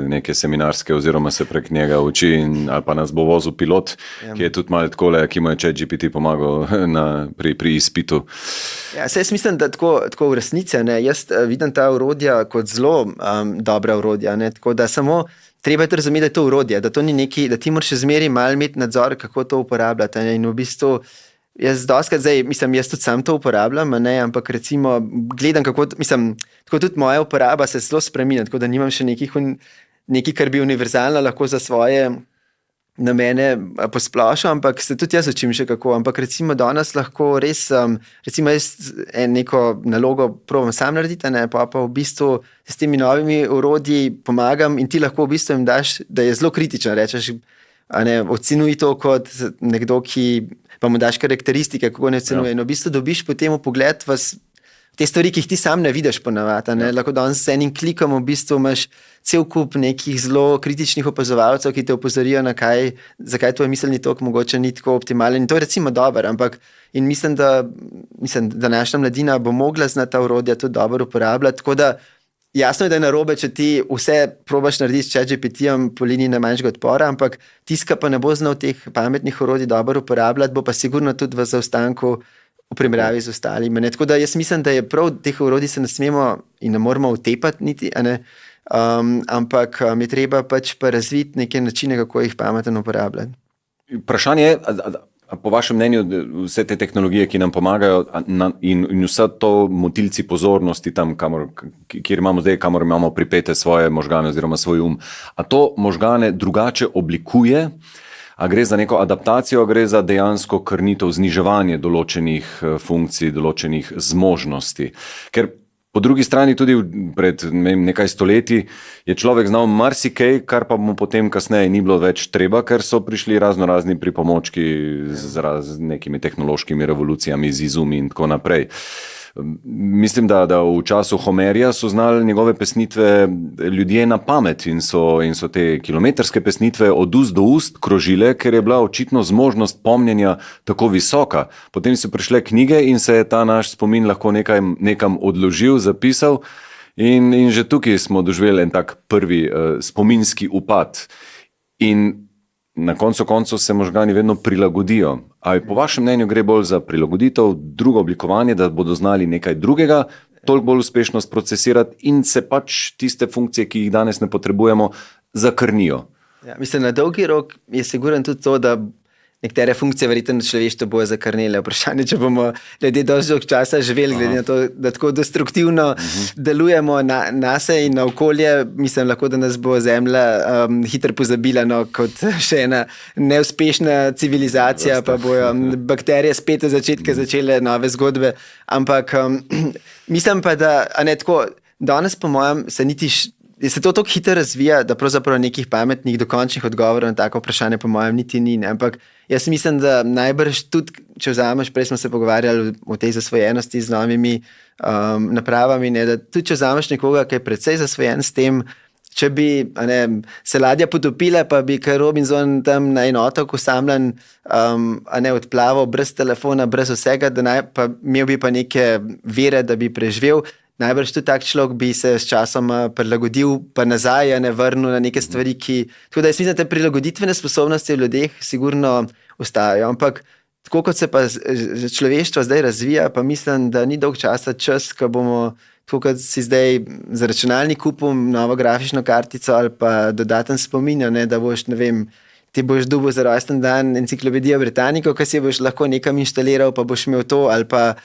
neke seminarske oziroma se prek njega uči, ali pa nas bo vozil pilot, ki je tudi malo takole, ki mu je ChatGPT pomagal pri izpitu. Ja, jaz mislim, da tako v resnici, jaz vidim ta orodja kot zelo dobra orodja, tako da samo treba je to razumeti, da je to orodje, da to ni nekaj, da ti moraš zmeri malo imeti nadzor, kako to uporabljati, in v bistvu jaz doskrat zdaj, jaz tudi sam to uporabljam, ampak recimo gledam, tako tudi moja uporaba se zelo spreminja, tako da nimam še nekaj, kar bi univerzalno lahko za svoje namene posplošil, ampak se tudi jaz učim še kako, ampak recimo danes lahko res, recimo jaz neko nalogo probam sam narediti, pa v bistvu s temi novimi orodji pomagam in ti lahko v bistvu jim daš, da je zelo kritično, rečeš, ocenuj to kot nekdo, ki pa mu daš karakteristike, kako ne ocenuje. In v bistvu dobiš potem pogled v te stvari, ki jih ti sam ne vidiš ponavadi. Lahko danes s enim klikom v bistvu imaš cel kup nekih zelo kritičnih opazovalcev, ki te opozorijo na zakaj tvoj misel ni toliko, mogoče ni tako optimalen. In to je recimo dobro, ampak in mislim, da naša mladina bo mogla znati ta orodja tudi dobro uporabljati, tako da jasno je, da je narobe, če ti vse probaš narediti s ChatGPT-jem po liniji najmanjšega odpora, ampak tiska pa ne bo znal teh pametnih orodij dobro uporabljati, bo pa sigurno tudi v zaostanku v primerjavi z ostalimi. Tako da jaz mislim, da je prav teh orodij se ne smemo in ne moramo utepati niti, ampak je treba pač pa razviti neke načine, kako jih pametno uporabljati. Vprašanje je, po vašem mnenju, vse te tehnologije, ki nam pomagajo in vse to motilci pozornosti tam, kjer imamo zdaj, kamor imamo pripete svoje možgane oziroma svoj a to možgane drugače oblikuje, a gre za neko adaptacijo, a gre za dejansko krnitev, zniževanje določenih funkcij, določenih zmožnosti. Ker po drugi strani tudi pred nekaj stoletji je človek znal marsikaj, kar pa mu potem kasneje ni bilo več treba, ker so prišli raznorazni pripomočki z nekimi tehnološkimi revolucijami, z izumi in tako naprej. Mislim, da v času Homerja so znali njegove pesnitve ljudje na pamet in so te kilometrske pesnitve od ust do ust krožile, ker je bila očitno zmožnost pomnjenja tako visoka. Potem so prišle knjige in se je ta naš spomin lahko nekam odložil, zapisal in že tukaj smo doživeli en tak prvi spominski upad. In na koncu koncev se možgani vedno prilagodijo. Ali po vašem mnenju gre bolj za prilagoditev, drugo oblikovanje, da bodo znali nekaj drugega, toliko bolj uspešno sprocesirati in se pač tiste funkcije, ki jih danes ne potrebujemo, zakrnijo? Ja, mislim, na dolgi rok je sigurno tudi to, da nekatere funkcije verjetno človeštvo bojo zakrnile. Vprašanje, če bomo ljudje dosti dolgo časa živeli, glede na to, da tako destruktivno delujemo na se in na okolje, mislim lahko, da nas bo Zemlja hitro pozabila, kot še ena neuspešna civilizacija, pa bojo bakterije spet od začetka začele nove zgodbe. Ampak mislim pa, da tako, danes po mojem se to tako hitro razvija, da pravzaprav nekih pametnih dokončnih odgovorov na tako vprašanje po mojem niti ni. Ampak jaz mislim, da najbrž tudi, če vzameš, prej smo se pogovarjali o tej zasvojenosti z novimi napravami, da tudi če vzameš nekoga, ki je precej zasvojen s tem, če bi se ladja potopila, pa bi kar Robinson tam na en otok osamljen odplaval brez telefona, brez vsega, pa imel bi pa neke vere, da bi preživel. Najbrž tudi tak človek bi se s časom prilagodil, pa nazaj, vrnil na neke stvari, Tako da jaz mislim, da te prilagoditvene sposobnosti v ljudeh sigurno ostajajo. Ampak tako kot se pa človeštvo zdaj razvija, pa mislim, da ni dolg čas, ko bomo, tako kot si zdaj za računalnik kupil novo grafično kartico ali pa dodaten spomin, da boš, ti boš dobil za rojsten dan enciklopedijo Britannico, ki si boš lahko nekam inštaliral, pa boš imel to, ali pa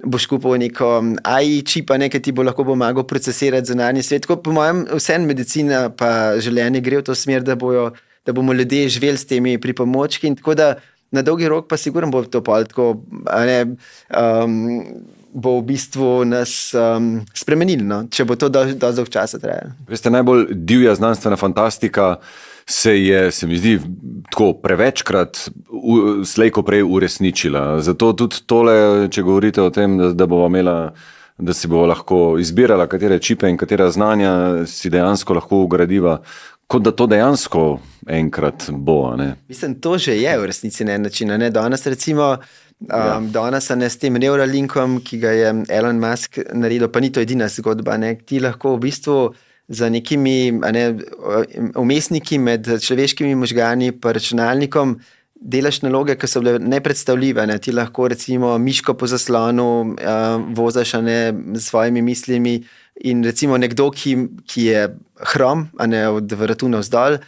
boš kupil neko AI čip, ki ti bo lahko pomagal procesirati zunanji svet. Tako po mojem, vsem medicina pa življenje gre v to smer, da bomo ljudje živeli s temi pripomočki, in tako da na dolgi rok pa sigurno bo to pol tako, bo v bistvu nas spremenilo, če bo to dosti dolgo časa trajalo. Veste, najbolj divja znanstvena fantastika se mi zdi, tako prevečkrat slejko prej uresničila. Zato tudi tole, če govorite o tem, da bova imela, da si bo lahko izbirala, katere čipe in katera znanja si dejansko lahko ugradiva, kot da to dejansko enkrat bo. Mislim, to že je v resnici na en način. Danes recimo, s tem Neuralinkom, ki ga je Elon Musk naredil, pa ni to edina zgodba. Ti lahko v bistvu za nekimi umestniki med človeškimi možgani in računalnikom delaš naloge, ki so bile nepredstavljive. Ti lahko recimo miško po zaslonu vozaš s svojimi mislimi in recimo nekdo, ki je hrom, od vratu navzdol,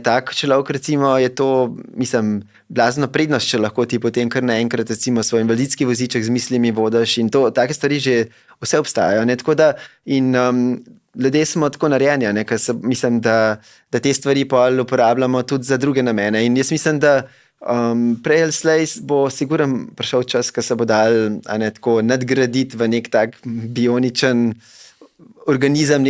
tak človek recimo je to, mislim, blazna prednost, če lahko ti potem kar naenkrat recimo svoj invalidski voziček z mislimi vodaš, in to, take stvari že vse obstajajo. Tako da ljudje smo tako narejeni, ker mislim, da te stvari pol uporabljamo tudi za druge namene. In jaz mislim, da prej ali slej bo sigurno prišel čas, ko se bo dal tako nadgraditi v nek tak bioničen organizem,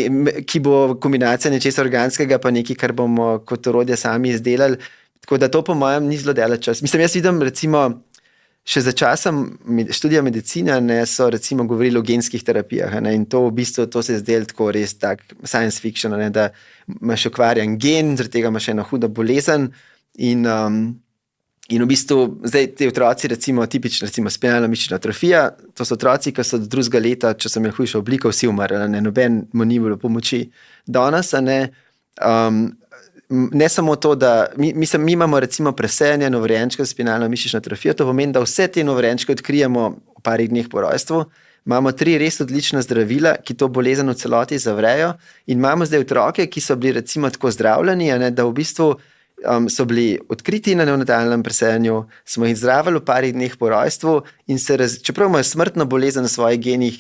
ki bo kombinacija nečesa organskega pa nekaj, kar bomo kot orodje sami izdelali. Tako da to po mojem ni zelo daleč čas. Mislim, jaz vidim recimo še za časom študija medicine so recimo govorili o genskih terapijah, in to v bistvu to se je zdelo tako res tak science fiction, da imaš okvarjen gen, zaradi tega imaš eno hudo bolezen in In v bistvu, zdaj ti otroci, recimo tipična spinalna mišična atrofija, to so otroci, ki so do 2. leta, če so imeli hujšo obliko, vsi umrli, noben mu ni bilo pomoči. Danes, ne samo to, da mi imamo recimo presejanje novorojenčka s spinalno mišično atrofijo, to pomeni, da vse te novorojenčke odkrijemo v parih dneh po rojstvu. Imamo 3 res odlična zdravila, ki to bolezen v celoti zavrejo, in imamo zdaj otroke, ki so bili recimo tako zdravljeni, da v bistvu so bili odkriti na neonatalnem presejanju, smo jih zdravili v parih dneh po rojstvu in čeprav imajo smrtno bolezen na svojih genih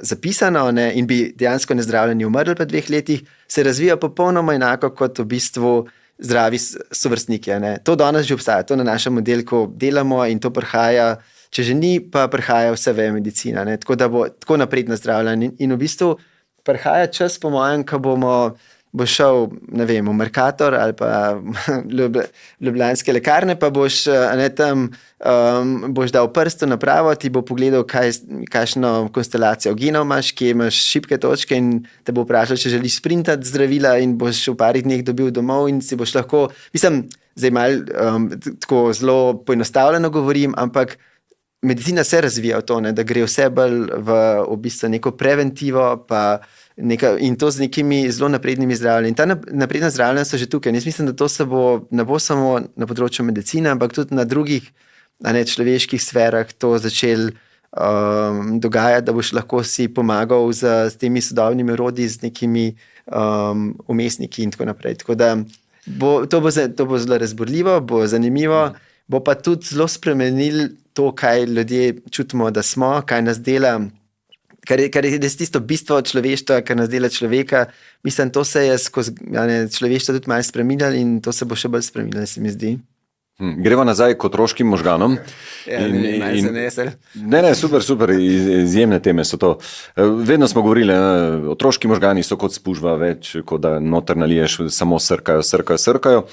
zapisano in bi dejansko nezdravljeni umrli po 2 letih, se razvijajo popolnoma enako kot v bistvu zdravi sovrstniki. To danes že obstaja, to na našem oddelku delamo in to prihaja, če že ni, pa prihaja vse v medicina, tako da bo tako napredno zdravljen. In v bistvu prihaja čas, po mojem, ko bo šel, ne vem, v Mercator ali pa ljubljanske lekarne, pa boš tam boš dal prst v napravo, ti bo pogledal, kakšno konstelacijo genov imaš, kje imaš šibke točke in te bo vprašal, če želiš sprintati zdravila in boš v parih dneh dobil domov in si boš lahko, zdaj malo tako zelo poenostavljeno govorim, ampak medicina se razvija v to, da gre vse bolj v bistvu neko preventivo, in to z nekimi zelo naprednimi zdravljenji. In ta napredna zdravljenja so že tukaj. Jaz mislim, da to ne bo samo na področju medicine, ampak tudi na drugih človeških sferah to začel dogajati, da boš lahko si pomagal s temi sodobnimi orodji, z nekimi vmesniki in tako naprej. Tako da to bo zelo razburljivo, bo zanimivo, bo pa tudi zelo spremenil to, kaj ljudje čutimo, da smo, kaj nas dela, kar je tisto bistvo človeštva, kar nas dela človeka. Mislim, to se je skozi človeštvo tudi malo spremenilo in to se bo še bolj spremenilo, se mi zdi. Greva nazaj k otroškim možganom. Ne, super, izjemne teme so to. Vedno smo govorili, otroški možgani so kot spužva, več, kot da noter naliješ, samo srkajo.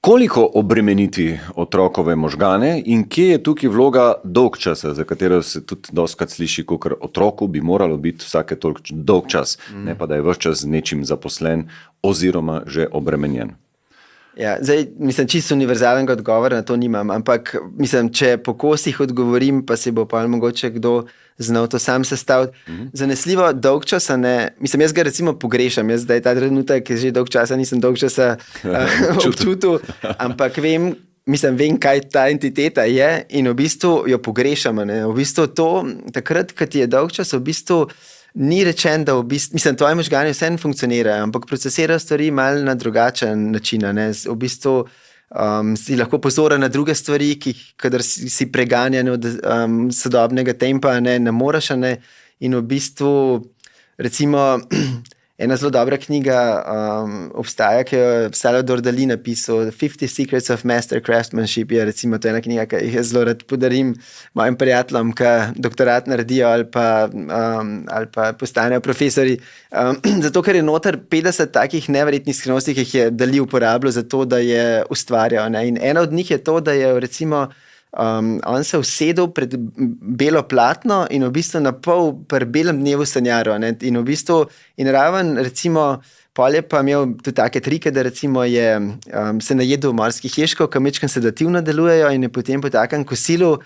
Koliko obremeniti otrokove možgane in kje je tukaj vloga dolgčasa, za katero se tudi dostikrat sliši, kakor otroku bi moralo biti vsake toliko dolgčas, ne pa da je ves čas z nečim zaposlen oziroma že obremenjen? Ja, zdaj, čisto univerzalnega odgovora na to nimam, ampak če po kosih odgovorim, pa si bo pa mogoče kdo znal to sam sestaviti. Zanesljivo dolgčas, jaz ga recimo pogrešam, jaz zdaj ta trenutek, že dolgčasa nisem dolgčasa občutil, ampak vem, kaj ta entiteta je in v bistvu jo pogrešam. V bistvu to, takrat, ko ti je dolgčas, v bistvu ni rečen, da tvoji možgani vseeno funkcionirajo, ampak procesirajo stvari malo na drugačen način. V bistvu si lahko pozoren na druge stvari, kadar si preganjan od sodobnega tempa, ne moreš. In v bistvu, recimo, ena zelo dobra knjiga obstaja, ki jo je Salvador Dali napisal, 50 Secrets of Master Craftsmanship, je recimo to ena knjiga, ki jih zelo rad podarim mojim prijateljem, ki doktorat naredijo ali pa postanejo profesori. Zato, ker je noter 50 takih neverjetnih skrivnosti, ki jih je Dali uporabljal za to, da je ustvarjal. In ena od njih je to, da je recimo on se usedel pred belo platno in v bistvu na pol pri belem dnevu sanjaril. In v bistvu, in raven recimo, pol je pa imel tudi take trike, da recimo je se najedel morskih ježkov, ki majčkeno sedativno delujejo in je potem po takem kosilu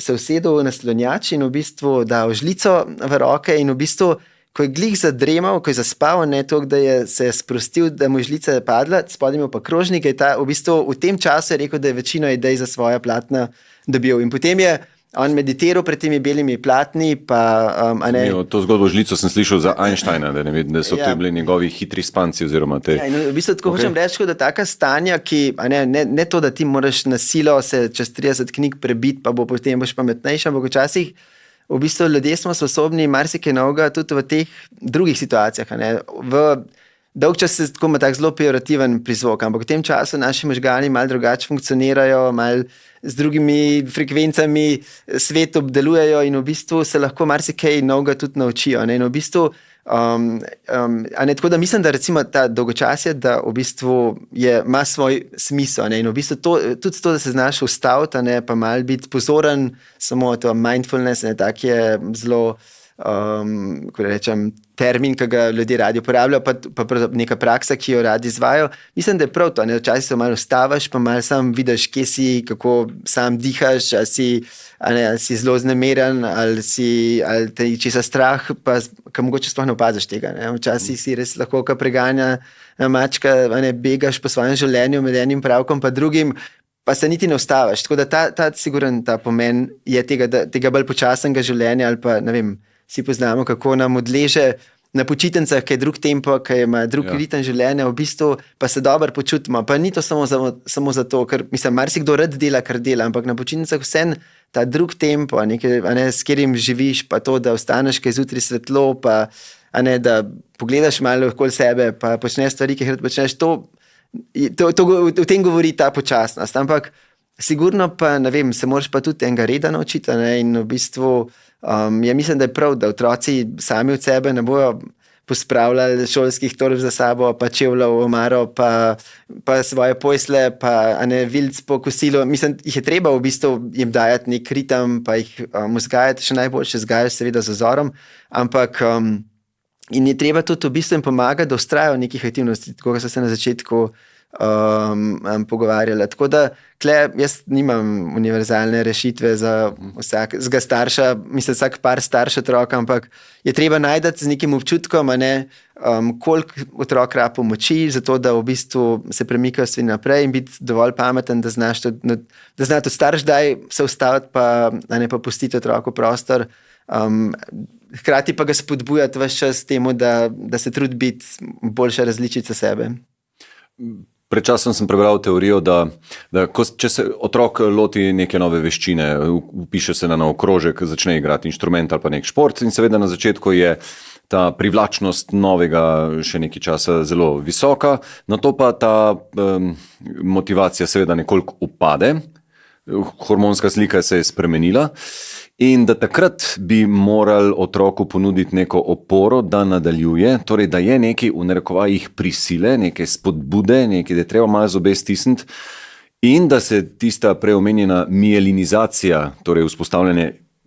se usedel na slonjač in v bistvu dal žlico v roke in v bistvu, ko je glih zadremal, ko je zaspal, da se je sprostil, da mu je žlica padla, spodaj imel pa krožnik, v bistvu v tem času je rekel, da je večino idej za svoja platna dobil. In potem je on meditiral pred temi belimi platni. To zgodbo žlico sem slišal za Einsteina, da so to bili njegovi hitri spanci. V bistvu tako hočem reči, da taka stanja, ki ne to, da ti moraš na silo se čez 30 knjig prebiti, pa potem boš pametnejši, ampak včasih v bistvu ljudje smo sposobni marsikaj novega tudi v teh drugih situacijah. Dolgčas se tako ima tak zelo pejorativen prizvok, ampak v tem času naši možgani malo drugače funkcionirajo, malo z drugimi frekvencami svet obdelujejo in v bistvu se lahko marsikaj novega tudi naučijo. In v bistvu tako da mislim, da recimo ta dolgočasje, da v bistvu ima svoj smisel. In v bistvu tudi to, da se znaš ustaviti, pa malo biti pozoren, samo to mindfulness, tak je zelo, kako rečem, termin, ki ga ljudje radi uporabljajo, pa neka praksa, ki jo radi izvajo. Mislim, da je prav to. Včasih se malo ustaviš, pa malo sam vidiš, kje si, kako sam dihaš, ali si zelo znemeren, ali te je česa strah, pa mogoče sploh ne opaziš tega. Včasih si res lahko, ko preganja mačka, begaš po svojem življenju med enim pravkom pa drugim, pa se niti ne ustaviš. Tako da ta pomen je tega bolj počasnega življenja, ali pa ne vem, vsi poznamo, kako nam odleže na počitnicah, ki je drug tempo, ki ima drug ritem življenja, v bistvu pa se dobro počutimo. Pa ni to samo zato, ker mislim, marsikdo rad dela, kar dela, ampak na počitnicah vsem ta drug tempo, s katerim živiš, pa to, da ostaneš, kaj zjutraj svetlo, pa da pogledaš malo okoli sebe, pa počneš stvari, ki jih rad počneš, v tem govori ta počasnost. Ampak sigurno pa, ne vem, se moraš pa tudi enega reda naučiti, in v bistvu mislim, da je prav, da otroci sami od sebe ne bojo pospravljali šolskih torb za sabo, pa čevljev, omaro, pa svoje pojsle, pa vilc po kosilu. Mislim, jih je treba v bistvu jim dajati nek ritem, pa jih vzgajati, še najboljše vzgajaš seveda z vzorom, ampak in je treba tudi v bistvu jim pomagati, da vztrajajo v nekih aktivnosti, tako kot so se na začetku pogovarjali. Tako da jaz nimam univerzalne rešitve za vsakega starša, mislim, vsak par starš otroka, ampak je treba najti z nekim občutkom, koliko otrok rabi pomoči, zato da v bistvu se premikajo stvari naprej in biti dovolj pameten, da zna tudi starš daj se ustaviti, pa pustiti otroku prostor. Hkrati pa ga spodbujati ves čas temu, da se trudi biti boljša različica sebe. Pred časom sem prebral teorijo, da če se otrok loti neke nove veščine, upiše se na nov krožek, začne igrati inštrument ali pa nek šport, in seveda na začetku je ta privlačnost novega še nekaj časa zelo visoka, nato pa ta motivacija seveda nekoliko upade, hormonska slika se je spremenila. In da takrat bi morali otroku ponuditi neko oporo, da nadaljuje, torej da je nekaj v narekovajih prisile, neke spodbude, nekaj, da je treba malo zobe stisniti in da se tista preomenjena mielinizacija, torej vzpostavljanje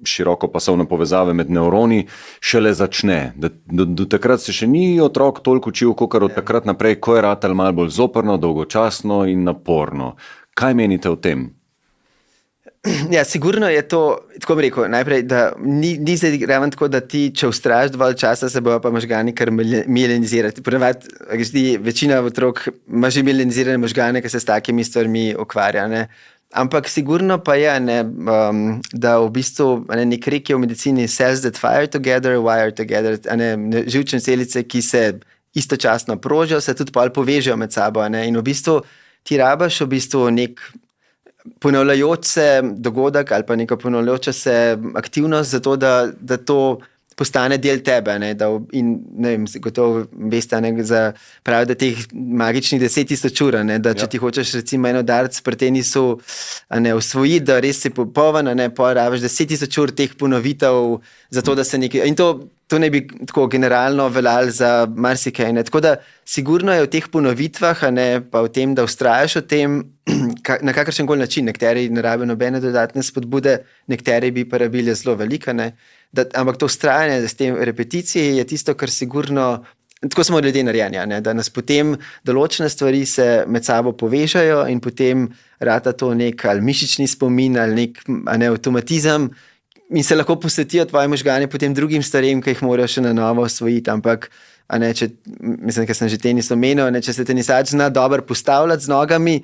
širokopasovne povezave med nevroni, šele začne. Do takrat se še ni otrok toliko učil, kakor od takrat naprej, ko je ratal malo bolj zoprno, dolgočasno in naporno. Kaj menite o tem? Ja, sigurno je to, tako bi rekel, najprej, da ni zdaj raven tako, da ti, če vztrajaš dovolj časa, se bojo pa možgani kar mielinizirati. Ponavadi, večina otrok ima že mielinizirane možgane, ki se s takimi stvarmi ukvarja. Ampak sigurno pa je, da v bistvu nek rek je v medicini cells that fire together, wire together, živčne celice, ki se istočasno prožijo, se tudi pol povežejo med sabo. In v bistvu ti rabaš v bistvu nek ponavljajoč se dogodek ali pa neka ponavljajoča se aktivnost zato, da to postane del tebe. In ne vem, gotovo veste, pravi, da teh magičnih 10,000 ur, da če ti hočeš recimo eno udarec pri tenisu osvojiti, da res si popoln, pa rabiš 10,000 ur teh ponovitev, zato da se nekaj. In to ne bi tako generalno veljalo za marsikaj. Tako da sigurno je v teh ponovitvah, pa v tem, da vztrajaš v tem, na kakršen koli način. Nekateri ne rabijo nobene dodatne spodbude, nekateri bi pa rabili zelo velike. Ampak to vztrajanje s tem repeticije je tisto, kar sigurno, tako smo ljudje narejeni, da nas potem določene stvari se med sabo povežajo in potem rata to nek ali mišični spomin ali nek avtomatizem in se lahko posvetijo tvoji možgani potem drugim stvarem, ki jih morajo še na novo osvojiti. Ampak mislim, ker sem že tenis omenil, če se tenisač zna dobro postavljati z nogami,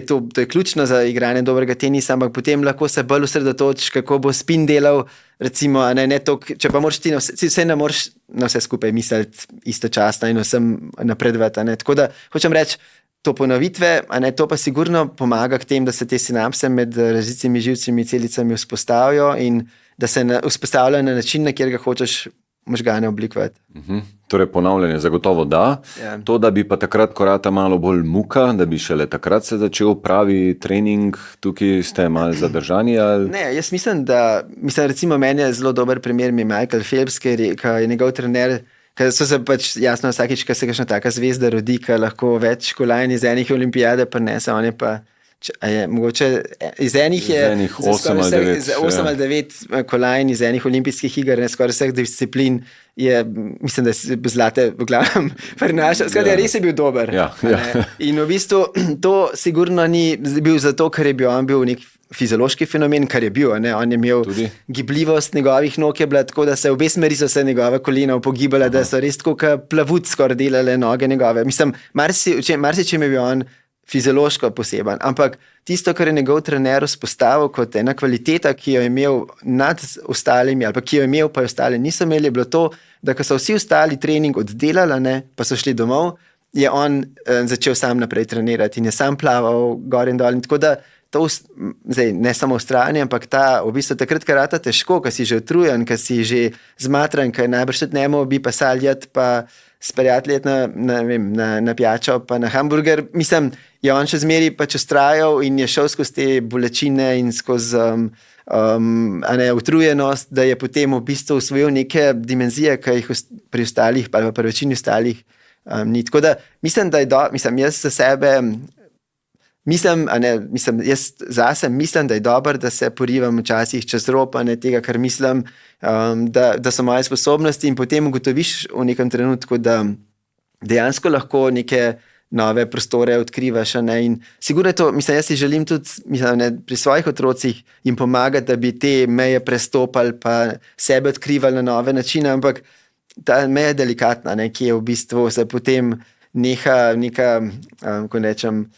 to je ključno za igranje dobrega tenisa, ampak potem lahko se bolj osredotočiš, kako bo spin delal, recimo, če pa moraš ti ne moreš na vse skupaj misliti istočasno in vsem napredovati. Tako da hočem reči, to ponovitve, to pa sigurno pomaga k tem, da se te sinapse med različnimi živčnimi celicami vzpostavijo in da se vzpostavljajo na način, na kjer ga hočeš možgane oblikovati. Torej ponavljanje zagotovo da. Ja. To, da bi pa takrat, ko rata malo bolj muka, da bi šele takrat se začel pravi trening, tukaj ste malo zadržani? Ali? Ne, jaz mislim, recimo meni je zelo dober primer Michael Phelps, ki je njegov trener, ker so se pač jasno vsakič, ko se kakšna taka zvezda rodi, ki lahko več kolajn iz enih olimpijade prinese, on je pa Mogoče iz enih je 8 ali 9, 8 ali 9 kolajn iz enih olimpijskih iger, skoraj vseh disciplin je, mislim, da je zlate v glavnem prinašal. Skratka, res je bil dober. Ja. In v bistvu to sigurno ni bil zato, ker je bil on bil nek fiziološki fenomen, kar je bil. On je imel tudi gibljivost njegovih nog je bila tako, da se v obe smeri so se njegove kolena upogibale, da so res tako kot plavut skoraj delale noge njegove. Mislim, marsičem je bil on fiziološko poseben, ampak tisto, kar je njegov trener vzpostavil kot ena kvaliteta, ki jo je imel nad ostalimi, ali pa ki jo je imel, pa jo ostali niso imeli, je bilo to, da ko so vsi ostali trening oddelali, pa so šli domov, je on začel sam naprej trenirati in je sam plaval gor in dol. In tako da to, zdaj, ne samo v strani, ampak v bistvu takrat, ker rata težko, ker si že utrujen, ker si že zmatran, ker najbrž tudi njemu bi pa saljati, pa sprijateljati na pijačo, pa na hamburger. Mislim, je on še zmeri pač ustrajal in je šel skozi te bolečine in skozi utrujenost, da je potem v bistvu usvojil neke dimenzije, ki jih pri ostalih, pa pri večini ostalih ni. Tako da mislim, da je jaz za sebe jaz zase mislim, da je dobro, da se porivam včasih čez rob, tega, kar mislim, da so moje sposobnosti in potem ugotoviš v nekem trenutku, da dejansko lahko neke nove prostore odkrivaš. In sigurno je to, jaz si želim tudi pri svojih otrocih jim pomagati, da bi te meje prestopali pa sebe odkrivali na nove načine, ampak ta meja je delikatna, ki je v bistvu se potem neha neka, ko rečem,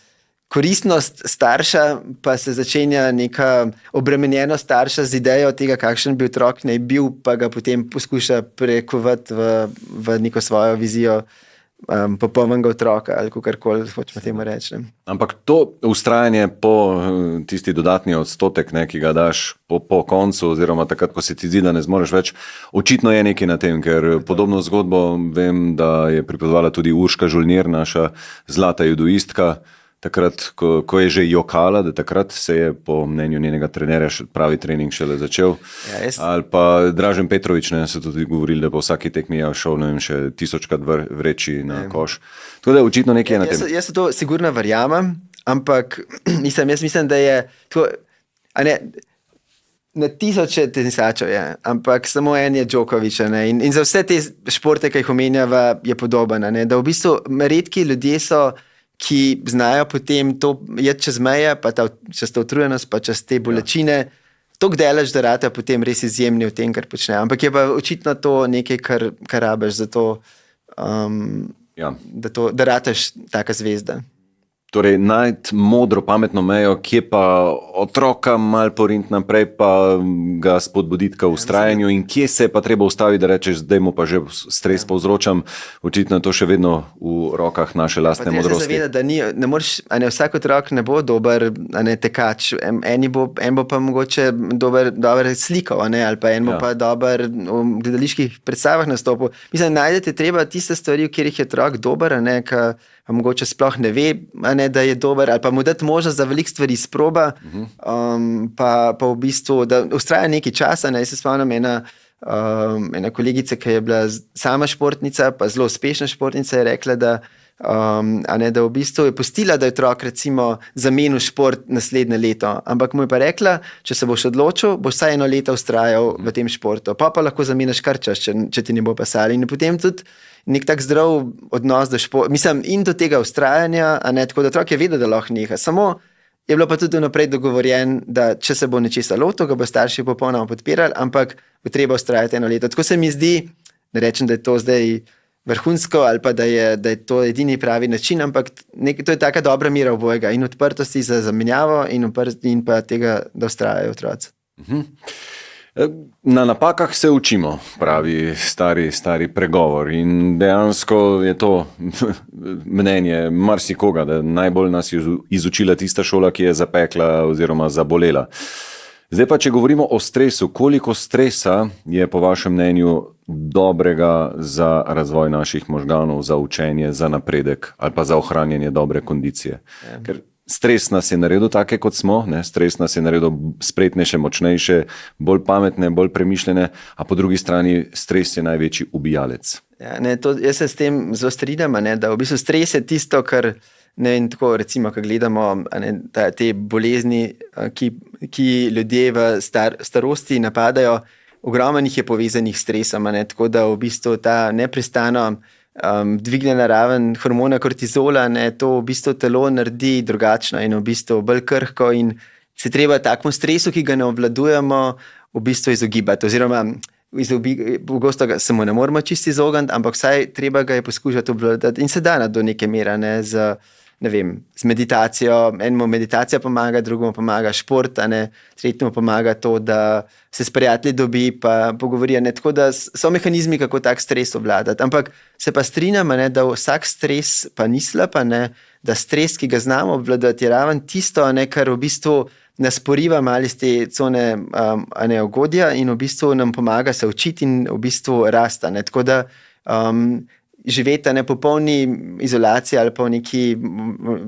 koristnost starša, pa se začenja neka obremenjenost starša z idejo tega, kakšen bi otrok naj bil, pa ga potem poskuša prekovati v neko svojo vizijo popolnega otroka ali kakorkoli hočemo temu reči. Ampak to vztrajanje po tisti dodatni odstotek, ki ga daš po koncu oziroma takrat, ko se ti zdi, da ne zmoreš več, očitno je nekaj na tem, ker podobno zgodbo vem, da je pripovedovala tudi Urška Žolnir, naša zlata judoistka, takrat, ko je že jokala, da takrat se je po mnenju njenega trenerja pravi trening šele začel. Ali pa Dražen Petrovič, so tudi govorili, da po vsaki tekmi je šel, še 1000krat vreči na koš. Tako da očitno nekaj je na tem. Jaz to sigurno verjamem, ampak jaz mislim, da je tako, na tisoče tenisačev je, ampak samo en je Djokovič. In za vse te športe, ki jih omenjava, je podoben. Da v bistvu redki ljudje so, ki znajo potem to jeti čez meje, pa čez to utrujenost, pa čez te bolečine, toliko delež, da rata potem res izjemni v tem, kar počne. Ampak je pa očitno to nekaj, kar rabiš za to, da rataš taka zvezda. Torej, najti modro, pametno mejo, kje pa otroka malo porint naprej, pa ga spodbuditi k vztrajanju in kje se je pa treba ustaviti, da rečeš, zdaj mu pa že stres povzročam. Očitno je to še vedno v rokah naše lastne modrosti. Pa treba se zavedati, da ne moreš, vsak otrok ne bo dober tekač, en bo pa mogoče dober slikal, ali pa en bo pa dober v gledaliških predstavah nastopil. Mislim, najdete treba tiste stvari, v katerih je otrok dober, pa mogoče sploh ne ve, da je dober, ali pa mu dati možnost, da veliko stvari izproba, pa v bistvu, da vztraja nekaj časa. Jaz se spomnim ena kolegica, ki je bila sama športnica, pa zelo uspešna športnica, je rekla, da v bistvu je pustila, da je otrok recimo zamenil šport naslednje leto, ampak mu je pa rekla, če se boš odločil, boš vsaj 1 leto vztrajal v tem športu, pa lahko zameniš kar čas, če ti ne bo pasalo. In potem tudi nek tak zdrav odnos do športa, in do tega vztrajanja, tako da otrok je vedel, da lahko neha. Samo je bilo pa tudi vnaprej dogovorjen, da če se bo nečesa lotil, ga bo starši popolnoma podpirali, ampak bo treba vztrajati 1 leto. Tako se mi zdi, ne rečem, da je to zdaj vrhunsko ali pa da je to edini pravi način, ampak to je taka dobra mera obojega in odprtosti za zamenjavo in pa tega, da vztrajajo otroci. Na napakah se učimo, pravi stari pregovor, in dejansko je to mnenje marsikoga, da najbolj nas je izučila tista šola, ki je zapekla oziroma zabolela. Zdaj pa, če govorimo o stresu, koliko stresa je po vašem mnenju dobrega za razvoj naših možganov, za učenje, za napredek ali pa za ohranjanje dobre kondicije? Ker stres nas je naredil take, kot smo, stres nas je naredil spretnejše, močnejše, bolj pametne, bolj premišljene, a po drugi strani stres je največji ubijalec. Jaz se s tem zelo strinjam, da v bistvu stres je tisto, kar Ne, in tako, recimo, ko gledamo te bolezni, ki ljudje v starosti napadajo, ogromno jih je povezanih s stresom, tako da v bistvu ta neprestano dvignjena raven hormona kortizola, to v bistvu telo naredi drugačno in v bistvu bolj krhko in se treba takemu stresu, ki ga ne obvladujemo, v bistvu izogibati. Oziroma, pogosto se mu ne moramo čisto izogniti, ampak vsaj treba ga je poskušati obvladati in se da do neke mere, z meditacijo. Enemu meditacija pomaga, drugemu pomaga šport, tretjemu pomaga to, da se s prijatelji dobi pa pogovori. Tako da so mehanizmi, kako tak stres obvladati. Ampak se pa strinjam, da vsak stres pa ni slab, da stres, ki ga znamo obvladati, je raven tisto, kar v bistvu nas poriva malo iz te cone ugodja in v bistvu nam pomaga se učiti in v bistvu rasta. Tako da živeti na popolni izolaciji ali pa v neki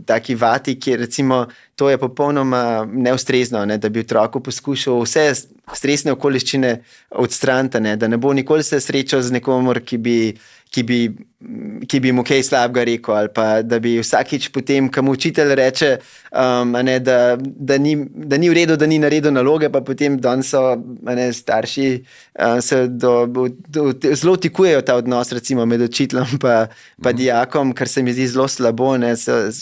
taki vati, kjer recimo to je popolnoma neustrezno, da bi otroku poskušal vse stresne okoliščine odstraniti, da ne bo nikoli se srečal z nekomor, ki bi mu kaj slabega rekel, ali pa da bi vsakič potem, ko mu učitelj reče, da ni v redu, da ni naredil naloge, pa potem danes so starši se zelo tikujejo ta odnos recimo med učiteljem pa dijakom, kar se mi zdi zelo slabo.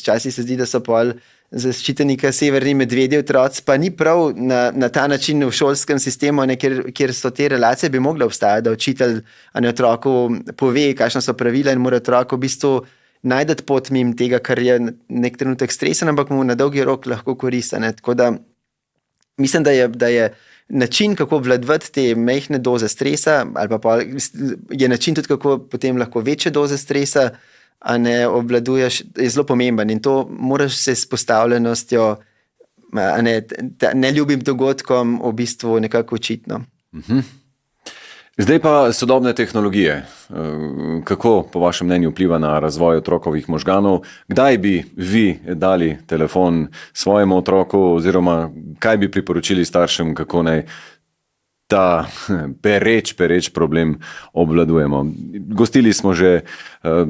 Včasih se zdi, da so pol zaščiteni severni medvedji otroci, pa ni prav na ta način v šolskem sistemu, kjer so te relacije bi mogle obstajati, da učitelj otroku pove, kakšna so pravila in mora otrok v bistvu najdeti pot mimo tega, kar je nek trenutek stresen, ampak mu na dolgi rok lahko koristi. Tako da mislim, da je način, kako obvladovati te majhne doze stresa, ali pa je način tudi, kako potem lahko večje doze stresa obvladuješ, je zelo pomemben in to moraš se s postavljenostjo neljubim dogodkom v bistvu nekako učiti. Zdaj pa sodobne tehnologije. Kako po vašem mnenju vpliva na razvoj otrokovih možganov? Kdaj bi vi dali telefon svojemu otroku oziroma kaj bi priporočili staršem, kako naj ta pereč problem obvladujemo? Gostili smo že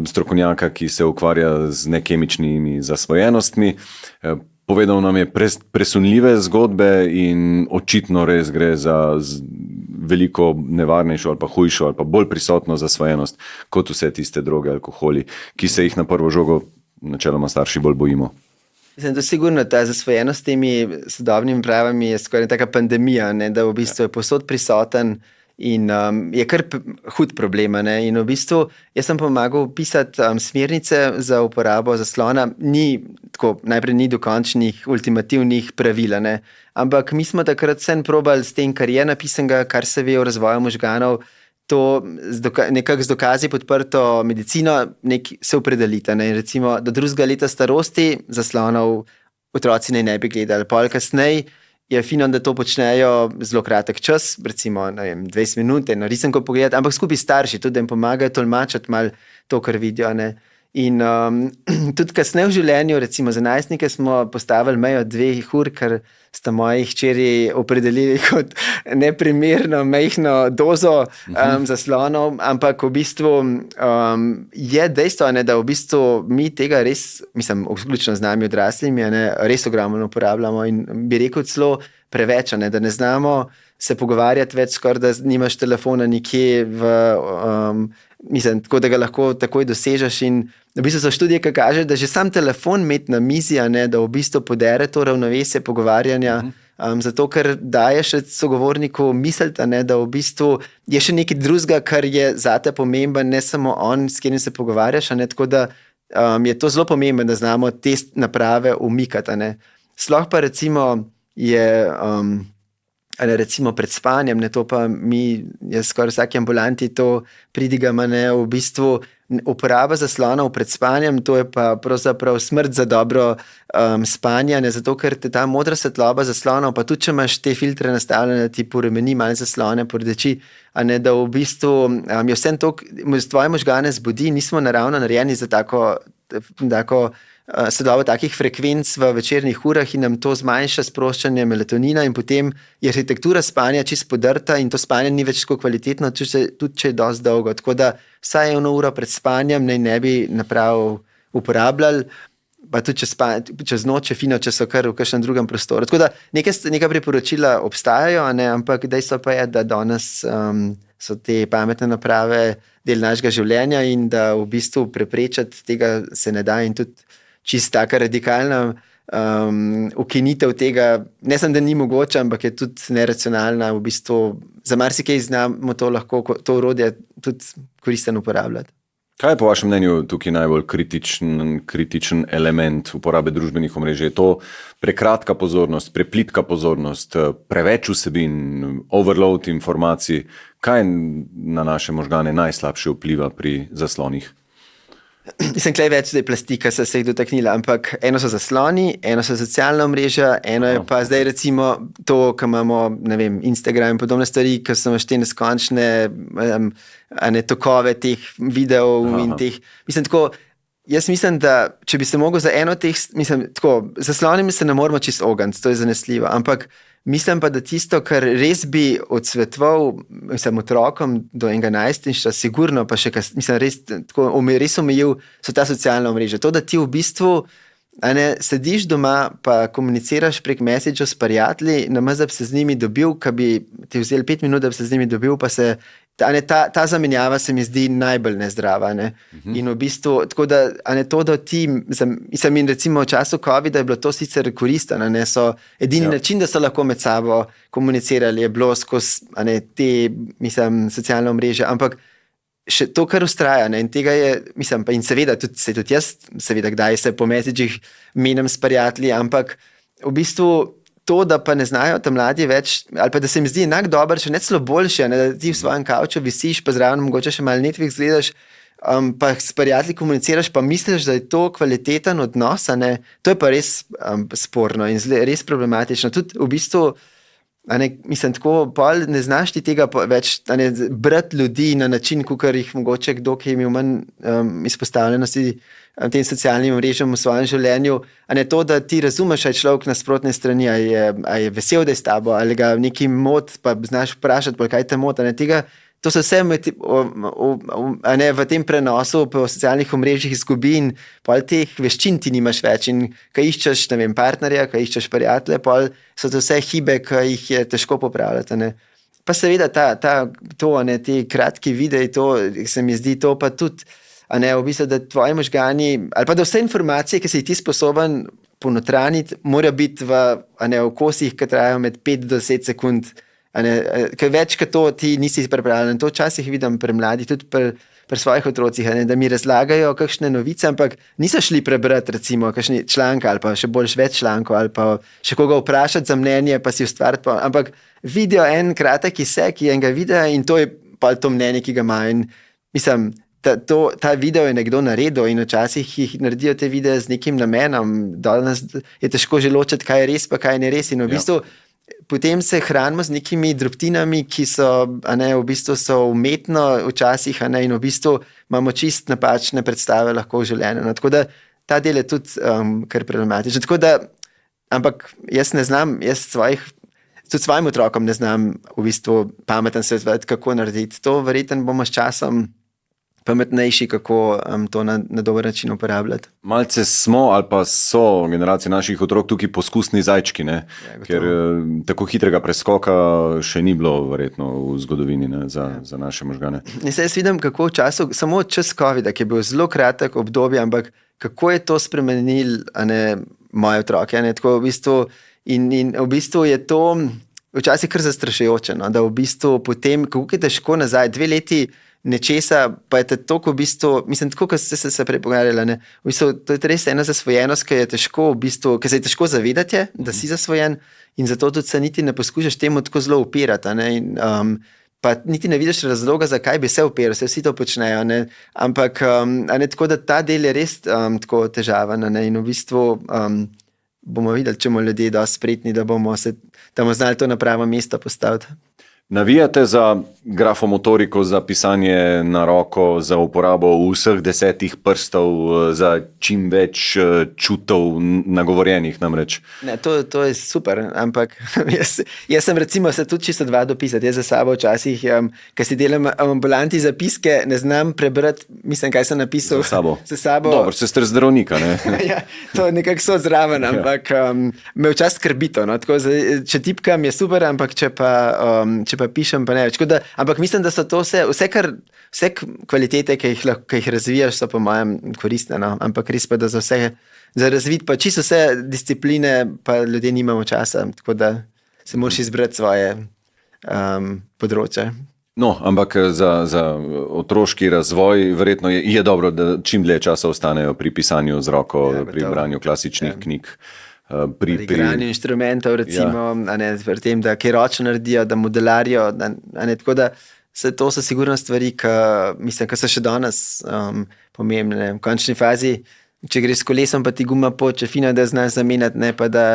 strokovnjaka, ki se ukvarja z nekemičnimi zasvojenostmi. Povedal nam je presunljive zgodbe in očitno res gre za veliko nevarnejšo ali pa hujšo ali pa bolj prisotno zasvojenost kot vse tiste droge, alkoholi, ki se jih na prvo žogo načeloma starši bolj bojimo. Mislim, da sigurno ta zasvojenost s temi sodobnimi pravami je skoraj taka pandemija, da v bistvu je povsod prisoten in je kar hud problem. In v bistvu jaz sem pomagal pisati smernice za uporabo zaslona. Najprej ni dokončnih, ultimativnih pravil, ampak mi smo takrat vseeno probali s tem, kar je napisanega, kar se ve o razvoju možganov, to nekako z dokazi podprto medicino se opredelita. Recimo do 2. leta starosti zaslonov otroci ne bi gledali. Pol kasneje je fino, da to počnejo zelo kratek čas, recimo 20 minut, eno risanko pogledati, ampak skupaj starši, tudi da jim pomagajo tolmačiti malo to, kar vidijo. In tudi kasneje v življenju, recimo za najstnike smo postavili mejo 2 ur, ker sta moji hčeri opredelili kot neprimerno majhno dozo zaslonov, ampak v bistvu je dejstvo, da v bistvu mi tega res, mislim, vključno z nami odraslimi, res ogromno uporabljamo in bi rekel celo preveč, da ne znamo se pogovarjati več, skoraj da nimaš telefona nikje tako da ga lahko takoj dosežeš in v bistvu so študije, ki kaže, da že sam telefon imeti na mizi, da v bistvu podere to ravnovesje pogovarjanja, zato ker daješ sogovorniku misliti, da v bistvu je še nekaj drugega, kar je zate pomemben, ne samo on, s katerim se pogovarjaš, tako da je to zelo pomembno, da znamo te naprave umikati. Sploh pa recimo je recimo pred spanjem, to pa mi, jaz skoraj vsaki ambulanti to pridigam, v bistvu uporaba zaslonov pred spanjem, to je pa pravzaprav smrt za dobro spanje, zato ker te ta modra svetloba zaslonov, pa tudi če imaš te filtre nastavljene, ti poremeni malo zaslone, pordeči, da v bistvu je vsem to, tvoje možgane zbudi, nismo naravno narejeni za tako svetlobo takih frekvenc v večernih urah in nam to zmanjša sproščanje melatonina in potem je arhitektura spanja čisto podrta in to spanje ni več tako kvalitetno, tudi če je dosti dolgo. Tako da vsaj 1 uro pred spanjem ne bi naprav uporabljali. pa tudi čez noč je fino, če so kar v kakšnem drugem prostoru. Tako da neka priporočila obstajajo, a ne, ampak dejstvo pa je, da danes so te pametne naprave del našega življenja in da v bistvu preprečiti tega se ne da in tudi čist taka radikalna ukinitev tega, ne samo, da ni mogoče, ampak je tudi neracionalna, v bistvu za marsikaj znamo to lahko, to orodje tudi koristen uporabljati. Kaj je po vašem mnenju tukaj najbolj kritičen element uporabe družbenih omrežij? Je to prekratka pozornost, preplitka pozornost, preveč vsebin, overload informacij? Kaj na naše možgane najslabše vpliva pri zaslonih? Mislim, klej več zdaj plastika se jih dotaknila, ampak eno so zasloni, eno so socialna omrežja, eno je pa zdaj recimo to, ko imamo, ne vem, Instagram in podobne stvari, ko so te neskončne tokove teh videov in teh, mislim tako, jaz mislim, da če bi se mogel za eno teh, mislim tako, zaslonim se ne moramo čisto ogniti, to je zanesljivo, ampak mislim pa, da tisto, kar res bi odsvetoval, mislim, otrokom do enega najstništva, sigurno pa še, mislim, res omejil, so ta socialna omrežja. To, da ti v bistvu sediš doma, pa komuniciraš prek Messenger s prijatelji, namesto da bi se z njimi dobil, ka bi ti vzeli 5 minut, da bi se z njimi dobil, pa se ta zamenjava se mi zdi najbolj nezdrava. Ne? In v bistvu, tako da, to, da ti, mislim, in recimo v času COVID-a je bilo to sicer koristno, so edini način, da so lahko med sabo komunicirali, je bilo skozi te, mislim, socialne omrežje, ampak še to, kar ustraja, in tega je, mislim, pa in seveda tudi jaz, seveda kdaj se po mesečih menim s prijatelji, ampak v bistvu to, da pa ne znajo tam mladi več, ali pa da se jim zdi enak dober, še ne celo boljše, da ti v svojem kavču visiš, pa zraven mogoče še malo Netflix gledaš, pa s prijatelji komuniciraš, pa misliš, da je to kvaliteten odnos, to je pa res sporno in res problematično. Tudi v bistvu, mislim, tako pol ne znaš ti tega več brati ljudi na način, kakor jih mogoče kdo, ki je imel manj izpostavljenosti tem socialnim mrežam v svojem življenju, to, da ti razumeš, a je človek na sprotne strani, a je vesel, da je s tabo, ali ga neki mot, pa znaš vprašati, kaj te mot, to se vse v tem prenosu po socialnih omrežjih izgubi in pol teh veščin ti nimaš več in kaj iščeš, ne vem, partnerja, kaj iščeš prijatelje, pol so to vse hibe, ki jih je težko popravljati. Pa seveda ti kratki videi, to se mi zdi, to pa tudi, v bistvu, da tvoji možgani, ali pa da vse informacije, ki si ti sposoben ponotraniti, mora biti v kosih, ki trajajo med 5 do 10 sekund. Ker več kot to ti nisi pripravljen. To včasih vidim pri mladih, tudi pri svojih otrocih, da mi razlagajo kakšne novice, ampak niso šli prebrati recimo kakšni članke ali pa še več člankov ali pa še koga vprašati za mnenje, pa si ustvariti, ampak vidijo en kratek izsek enega videa in to je pa to mnenje, ki ga imajo. In mislim, ta video je nekdo naredil in včasih jih naredijo te videe z nekim namenom. Danes je težko že ločiti, kaj je res pa kaj ne res in v bistvu potem se hranimo z nekimi drobtinami, ki so, v bistvu so umetno včasih, in v bistvu imamo čist napačne predstave lahko v življenju. Tako da ta del je tudi kar problematičen. Tako da, ampak jaz ne znam, tudi svojim otrokom ne znam v bistvu pameten svetovati, kako narediti. To verjetno bomo s časom pametnejši, kako to na dober način uporabljati. Malce smo ali pa so generacije naših otrok tukaj poskusni zajčki, ker tako hitrega preskoka še ni bilo verjetno v zgodovini za naše možgane. Jaz vidim, kako v času, samo čas COVID-a, ki je bil zelo kratek obdobje, ampak kako je to spremenil moje otroke. Tako v bistvu, in v bistvu je to včasih kar zastrašujoče, da v bistvu potem, kako je težko nazaj, 2 leti nečesa, pa je to v bistvu, mislim, tako, kot ste se prej pogovarjali, v bistvu, to je res ena zasvojenost, ki je težko, v bistvu, ki se je težko zavedati, da si zasvojen in zato tudi se niti ne poskušaš temu tako zelo upirati, pa niti ne vidiš razloga, zakaj bi se upiral, vsi to počnejo, ampak tako, da ta del je res tako težaven in v bistvu bomo videli, če bomo ljudje dosti spretni, da bomo znali to na pravo mesto postaviti. Navijate za grafomotoriko, za pisanje na roko, za uporabo vseh 10 prstov, za čim več čutov nagovorjenih namreč? Ne, to je super, ampak jaz sem recimo se tudi čisto dva dopisati. Jaz za sabo včasih, ko si delam ambulanti zapiske, ne znam prebrati, mislim, kaj sem napisal. Za sabo. Dobro, sester zdravnika, ne? Ja, to nekako so zraven, ampak me včasih skrbi to. No? Tako, če tipkam je super, ampak če pa pišem, pa ne več. Ampak mislim, da so to vse kvalitete, ki jih razvijaš, so po mojem koristne. No? Ampak res pa, da za razviti pa čisto vse discipline, pa ljudje nimamo časa, tako da se moraš izbrati svoje področje. No, ampak za otroški razvoj verjetno je dobro, da čim dlje časa ostanejo pri pisanju z roko, pri branju klasičnih knjig. Pri igranju inštrumentov, recimo, pri tem, da kaj ročno naredijo, da modelarijo. Tako da to so sigurno stvari, ki so še danes pomembne. V končni fazi, če greš s kolesom, pa ti guma poče fino, da znaš zamenjati, ne pa da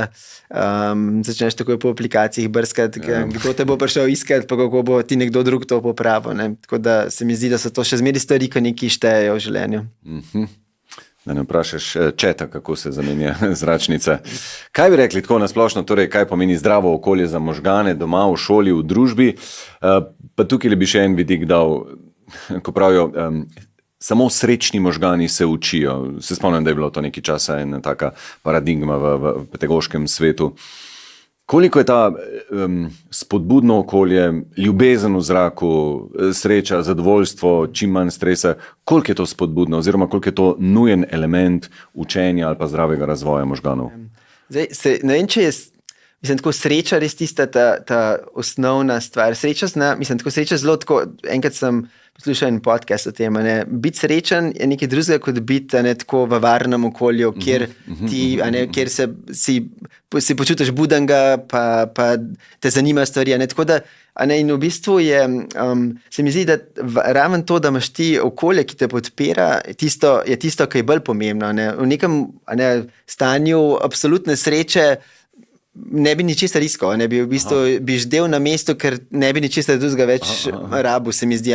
začneš takoj po aplikacijah brskati, kdo te bo prišel iskati, pa kako bo ti nekdo drug to popravil. Ne? Tako da se mi zdi, da so to še zmeri stvari, ki nekaj štejejo v življenju. Da ne vprašaš četa, kako se zamenja zračnica. Kaj bi rekli tako nasplošno, torej kaj pomeni zdravo okolje za možgane doma, v šoli, v družbi? Pa tukaj bi še en vidik dal, ko pravijo, samo srečni možgani se učijo. Se spomnim, da je bilo to nekaj časa ena taka paradigma v pedagoškem svetu. Koliko je ta spodbudno okolje, ljubezen v zraku, sreča, zadovoljstvo, čim manj stresa, koliko je to spodbudno oziroma koliko je to nujen element učenja ali pa zdravega razvoja možganov? Zdaj, ne vem, če je sreča res tista ta osnovna stvar. Sreča zelo tako, enkrat sem poslušal en podcast o tem, biti srečen je nekaj drugega kot biti tako v varnem okolju, kjer kjer si počutiš budenga, pa te zanima stvari. Tako da, in v bistvu se mi zdi, da raven to, da imaš ti okolje, ki te podpira, je tisto, ki je bolj pomembno. V nekem stanju absolutne sreče ne bi ničesar iskal, bi ždel na mestu, ker ne bi ničesar drugega več rabu, se mi zdi.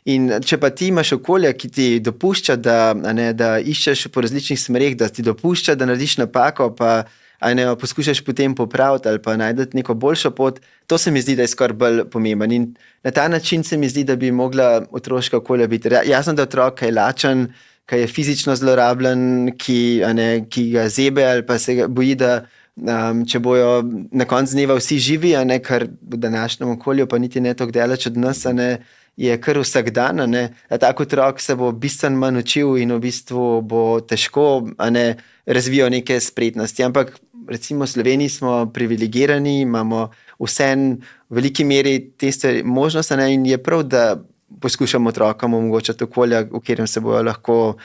In če pa ti imaš okolje, ki ti dopušča, da iščeš po različnih smereh, da ti dopušča, da narediš napako, pa poskušaš potem popraviti ali pa najdeti neko boljšo pot, to se mi zdi, da je skoraj bolj pomemben. In na ta način se mi zdi, da bi mogla otroška okolja biti. Jasno, da otrok je lačen, ki je fizično zlorabljen, ki ga zebe ali pa se ga boji, da če bojo na koncu dneva vsi živi, kar v današnjem okolju pa niti ne tako daleč od nas, je kar vsak dan. Tak otrok se bo bistveno manj učil in v bistvu bo težko razvijal neke spretnosti. Ampak recimo v Sloveniji smo privilegirani, imamo vseeno v veliki meri te možnosti in je prav, da poskušamo otrokom omogočati okolja, v katerem se bojo lahko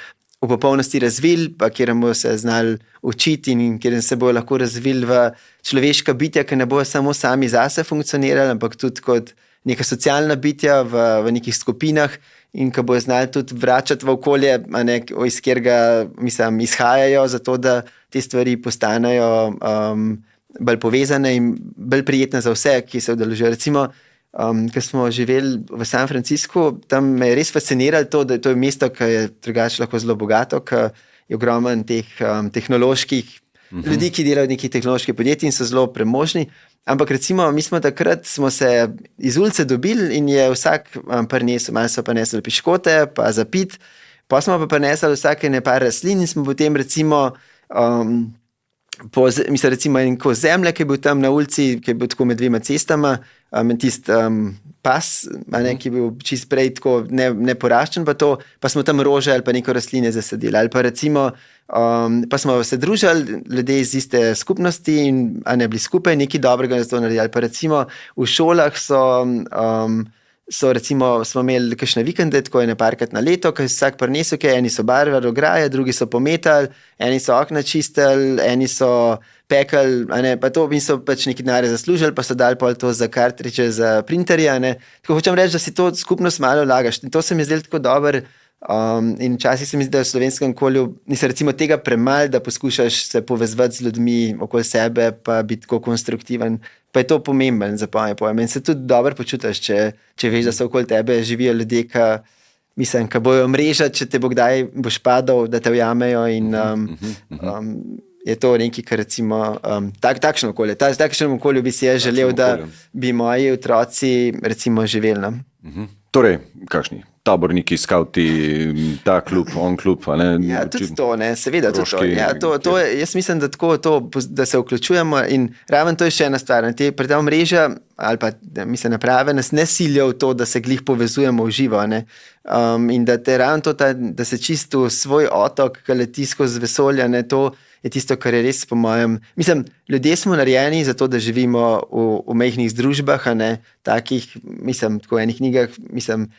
v popolnosti razvili, pa kjer bodo se znali učiti in kjer se bodo lahko razvili v človeška bitja, ki ne bodo samo sami zase funkcionirali, ampak tudi kot neka socialna bitja v nekih skupinah in ki bodo znali tudi vračati v okolje, iz katerega izhajajo, zato da te stvari postanejo bolj povezane in bolj prijetne za vse, ki se udeležijo. Recimo, ko smo živeli v San Franciscu, tam me je res fasciniralo to, da je to mesto, ki je drugače lahko zelo bogato, ki je ogromen teh tehnoloških ljudi, ki delajo v nekih tehnoloških podjetij in so zelo premožni. Ampak recimo, mi smo takrat se iz ulice dobili in je vsak prinesel, malo so prinesli piškote, pa za pit, pa smo pa prinesli vsake nekaj rastlin in smo potem recimo recimo en kos zemlje, ki je bil tam na ulici, ki je bil tako med dvema cestama, tisti pas, ki je bil čist prej tako neporaščen, pa smo tam rože ali pa neko rastline zasadili. Ali pa recimo, pa smo se družili, ljudje iz iste skupnosti in bili skupaj nekaj dobrega za to naredili. Ali pa recimo v šolah smo imeli kakšne vikende, tako je parkrat na leto, ki vsak prinesel, eni so barvali ograje, drugi so pometali, eni so okna čistili, eni so pekali, pa to in so pač nekaj denarja zaslužili, pa so dali pol to za kartriče, za printerje. Tako hočem reči, da si to skupnost malo vlagaš. In to se mi zdelo tako dober In včasih se mi zdi, da v slovenskem okolju nisi recimo tega premalo, da poskušaš se povezati z ljudmi okoli sebe, pa biti tako konstruktiven. Pa je to pomemben za pojem. In se tudi dobro počutiš, če veš, da so okoli tebe živijo ljudje, ki bojo mreža, če te bo kdaj boš padal, da te ujamejo. In je to nekaj, kar recimo takšno okolje. Takšnem okolju bi si jaz želel, da bi moji otroci recimo živeli. Torej, kakšni? Taborniki, skauti, ta klub, on klub. Ja, tudi to, seveda. Jaz mislim, da, da se vključujemo in raven to je še ena stvar. Pri tem mreža ali pa naprave nas ne silijo v to, da se glih povezujemo v živo. In da te raven to, da se čisto svoj otok, ki leti skozi vesolje, to je tisto, kar je res po mojem. Ljudje smo narejeni za to, da živimo v majhnih združbah, takih, tako v enih knjigah,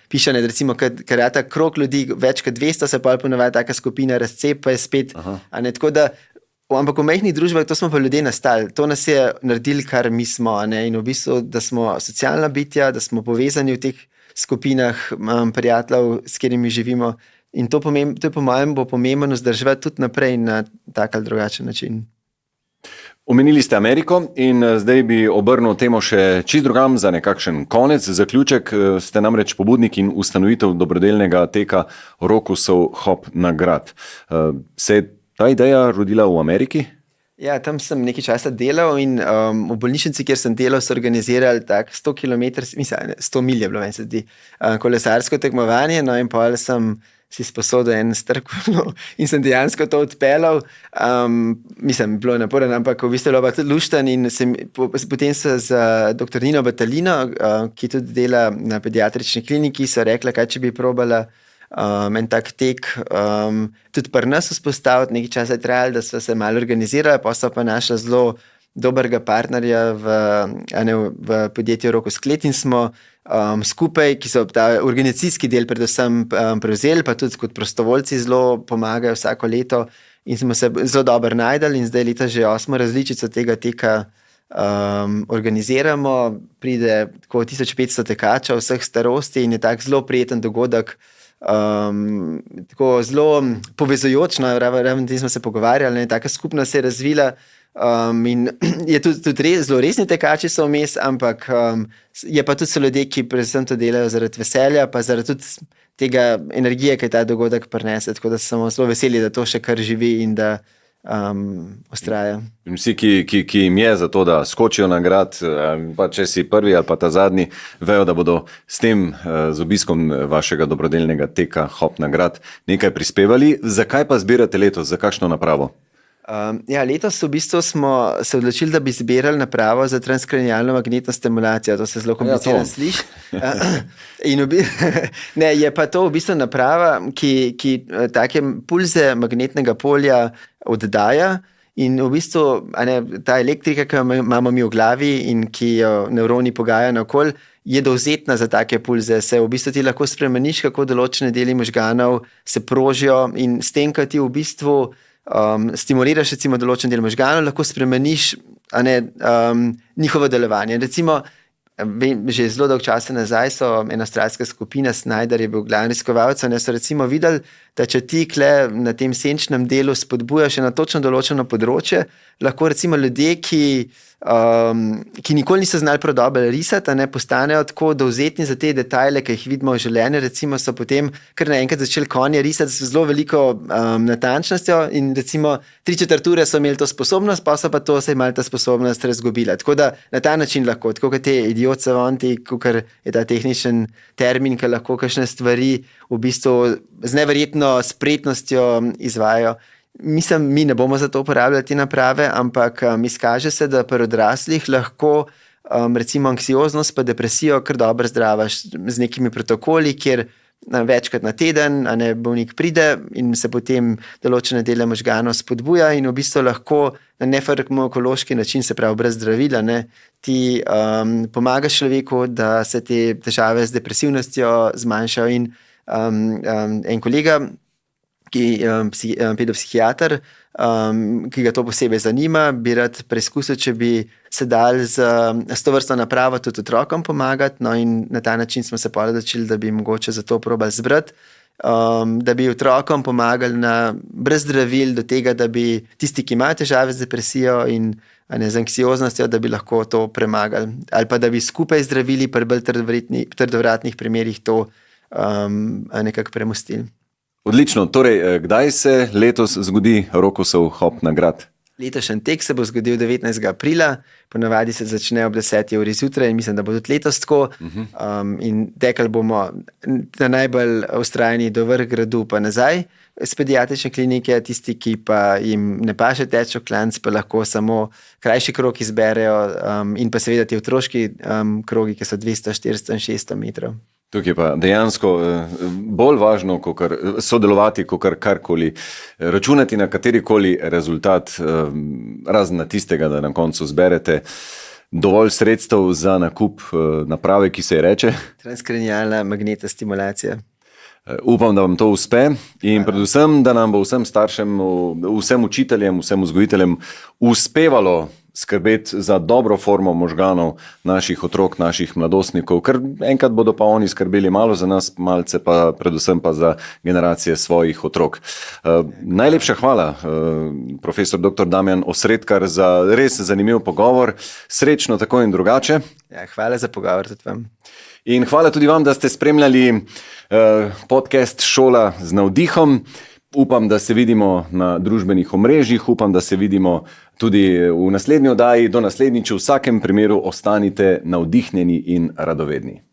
piše, da recimo, ker je ta krog ljudi, več kot 200, se pa ponavadi taka skupina razcepa je spet. Tako da, ampak v majhnih družbah, to smo pa ljudje nastali, to nas je naredili, kar mi smo. In v bistvu, da smo socialna bitja, da smo povezani v teh skupinah prijateljev, s katerimi živimo. In to je po mojem bo pomembno vzdrževati tudi naprej na tak ali drugačen način. Omenili ste Ameriko in zdaj bi obrnil temo še čisto drugam za nekakšen konec. Zaključek, ste namreč pobudnik in ustanovitelj dobrodelnega teka Rokusov Hop nagrad. Se je ta ideja rodila v Ameriki? Ja, tam sem nekaj časa delal in v bolnišnici, kjer sem delal, so organizirali 100 km, 100 milj je bilo, meni se zdi, kolesarsko tekmovanje, in potem sem si sposodil en strkolo in sem dejansko to odpeljal. Bilo naporen, ampak v bistvu je bilo tudi lušten in potem so z dr. Nino Batalino, ki tudi dela na pediatrični kliniki, so rekla, kaj če bi probala en tak tek tudi pri nas vzpostaviti. Nekaj časa je trajalo, da so se malo organizirali, pa so pa našla zelo dobrega partnerja v podjetju Rokus Klet in smo skupaj, ki so ta organizacijski del predvsem prevzeli, pa tudi kot prostovoljci zelo pomagajo vsako leto in smo se zelo dobro najdali in zdaj leta že 8. različico tega teka organiziramo. Pride tako 1500 tekačev vseh starosti in je tak zelo prijeten dogodek, tako zelo povezujoč, ravno tem smo se pogovarjali, taka skupnost se je razvila. In je tudi zelo resni tekači so vmes, ampak je pa tudi so ljudje, ki predvsem to delajo zaradi veselja, pa zaradi tudi tega energije, ki ta dogodek prinese, tako da smo zelo veseli, da to še kar živi in da ostraja. Vsi, ki jim je za to, da skočijo na grad, pa če si prvi ali pa ta zadnji, vejo, da bodo s tem, z obiskom vašega dobrodelnega teka Hop na grad nekaj prispevali. Zakaj pa zbirate letos, za kakšno napravo? Letos v bistvu smo se odločili, da bi zbirali napravo za transkranialno magnetno stimulacijo. To se zelo komplicirano sliši. Je pa to v bistvu naprava, ki take pulze magnetnega polja oddaja in v bistvu ta elektrika, ki jo imamo mi v glavi in ki jo nevroni pogajajo naokoli, je dovzetna za take pulze. Se v bistvu ti lahko spremeniš, kako določene deli možganov se prožijo in s tem, ko ti v bistvu stimuliraš recimo določen del možganov, lahko spremeniš njihovo delovanje. Recimo, že zelo dolgo časa nazaj so ena avstralska skupina, Snyder je bil glavni raziskovalec, so recimo videli, da če ti na tem senčnem delu spodbujaš na točno določeno področje, lahko recimo ljudje, ki nikoli niso znali prav dobro risati, postanejo tako dovzetni za te detajle, ki jih vidimo v življenju. Recimo so potem kar naenkrat začeli konje risati z zelo veliko natančnostjo in recimo 3/4 ure so imeli to sposobnost, pa so pa to se je malo ta sposobnost razgubila. Tako da na ta način lahko, tako kot te idiot savanti, kakor je ta tehničen termin, ki lahko kakšne stvari v bistvu z neverjetno spretnostjo izvajajo. Mi ne bomo za to uporabljali te naprave, ampak izkaže se, da pri odraslih lahko recimo anksioznost pa depresijo kar dobro zdravaš z nekimi protokoli, kjer večkrat na teden bolnik pride in se potem določene dele možganov spodbuja in v bistvu lahko na nefarmakološki način, se pravi brez zdravila, ti pomagaš človeku, da se te težave z depresivnostjo zmanjšajo. In en kolega, pedopsihiater, ki ga to posebej zanima, bi rad preizkusil, če bi se dal s to vrsto napravo tudi otrokom pomagati, in na ta način smo se odločili, da bi mogoče za to probali zbrati. da bi otrokom pomagali brez zdravil do tega, da bi tisti, ki imajo težave z depresijo in z anksioznostjo, da bi lahko to premagali. Ali pa da bi skupaj z zdravili pri bolj trdovratnih primerih to nekako premostili. Odlično. Torej, kdaj se letos zgodi Rokusov Hop nagrad? Letošnji tek se bo zgodil 19. aprila, ponavadi se začne ob 10. uri zjutraj in mislim, da bo tudi letos tako. In tekali bomo na najbolj vztrajni do vrh gradu pa nazaj z pediatrične klinike, tisti, ki pa jim ne paše teči v klanec, pa lahko samo krajši krog izberejo in pa seveda ti otroški krogi, ki so 200, 400 in 600 metrov. Tukaj pa dejansko bolj važno sodelovati, kot karkoli, računati na katerikoli rezultat, razen na tistega, da na koncu zberete dovolj sredstev za nakup naprave, ki se je reče transkranialna magnetna stimulacija. Upam, da vam to uspe in predvsem, da nam bo vsem staršem, vsem učiteljem, vsem vzgojiteljem uspevalo skrbeti za dobro formo možganov naših otrok, naših mladostnikov, ker enkrat bodo pa oni skrbeli malo za nas, malce pa predvsem pa za generacije svojih otrok. Najlepša hvala, profesor dr. Damjan Osredkar, za res zanimiv pogovor. Srečno tako in drugače. Ja, hvala za pogovor tudi vam. In hvala tudi vam, da ste spremljali podcast Šola z navdihom. Upam, da se vidimo na družbenih omrežjih, upam, da se vidimo tudi v naslednji oddaji. Do naslednjič, v vsakem primeru ostanite navdihnjeni in radovedni.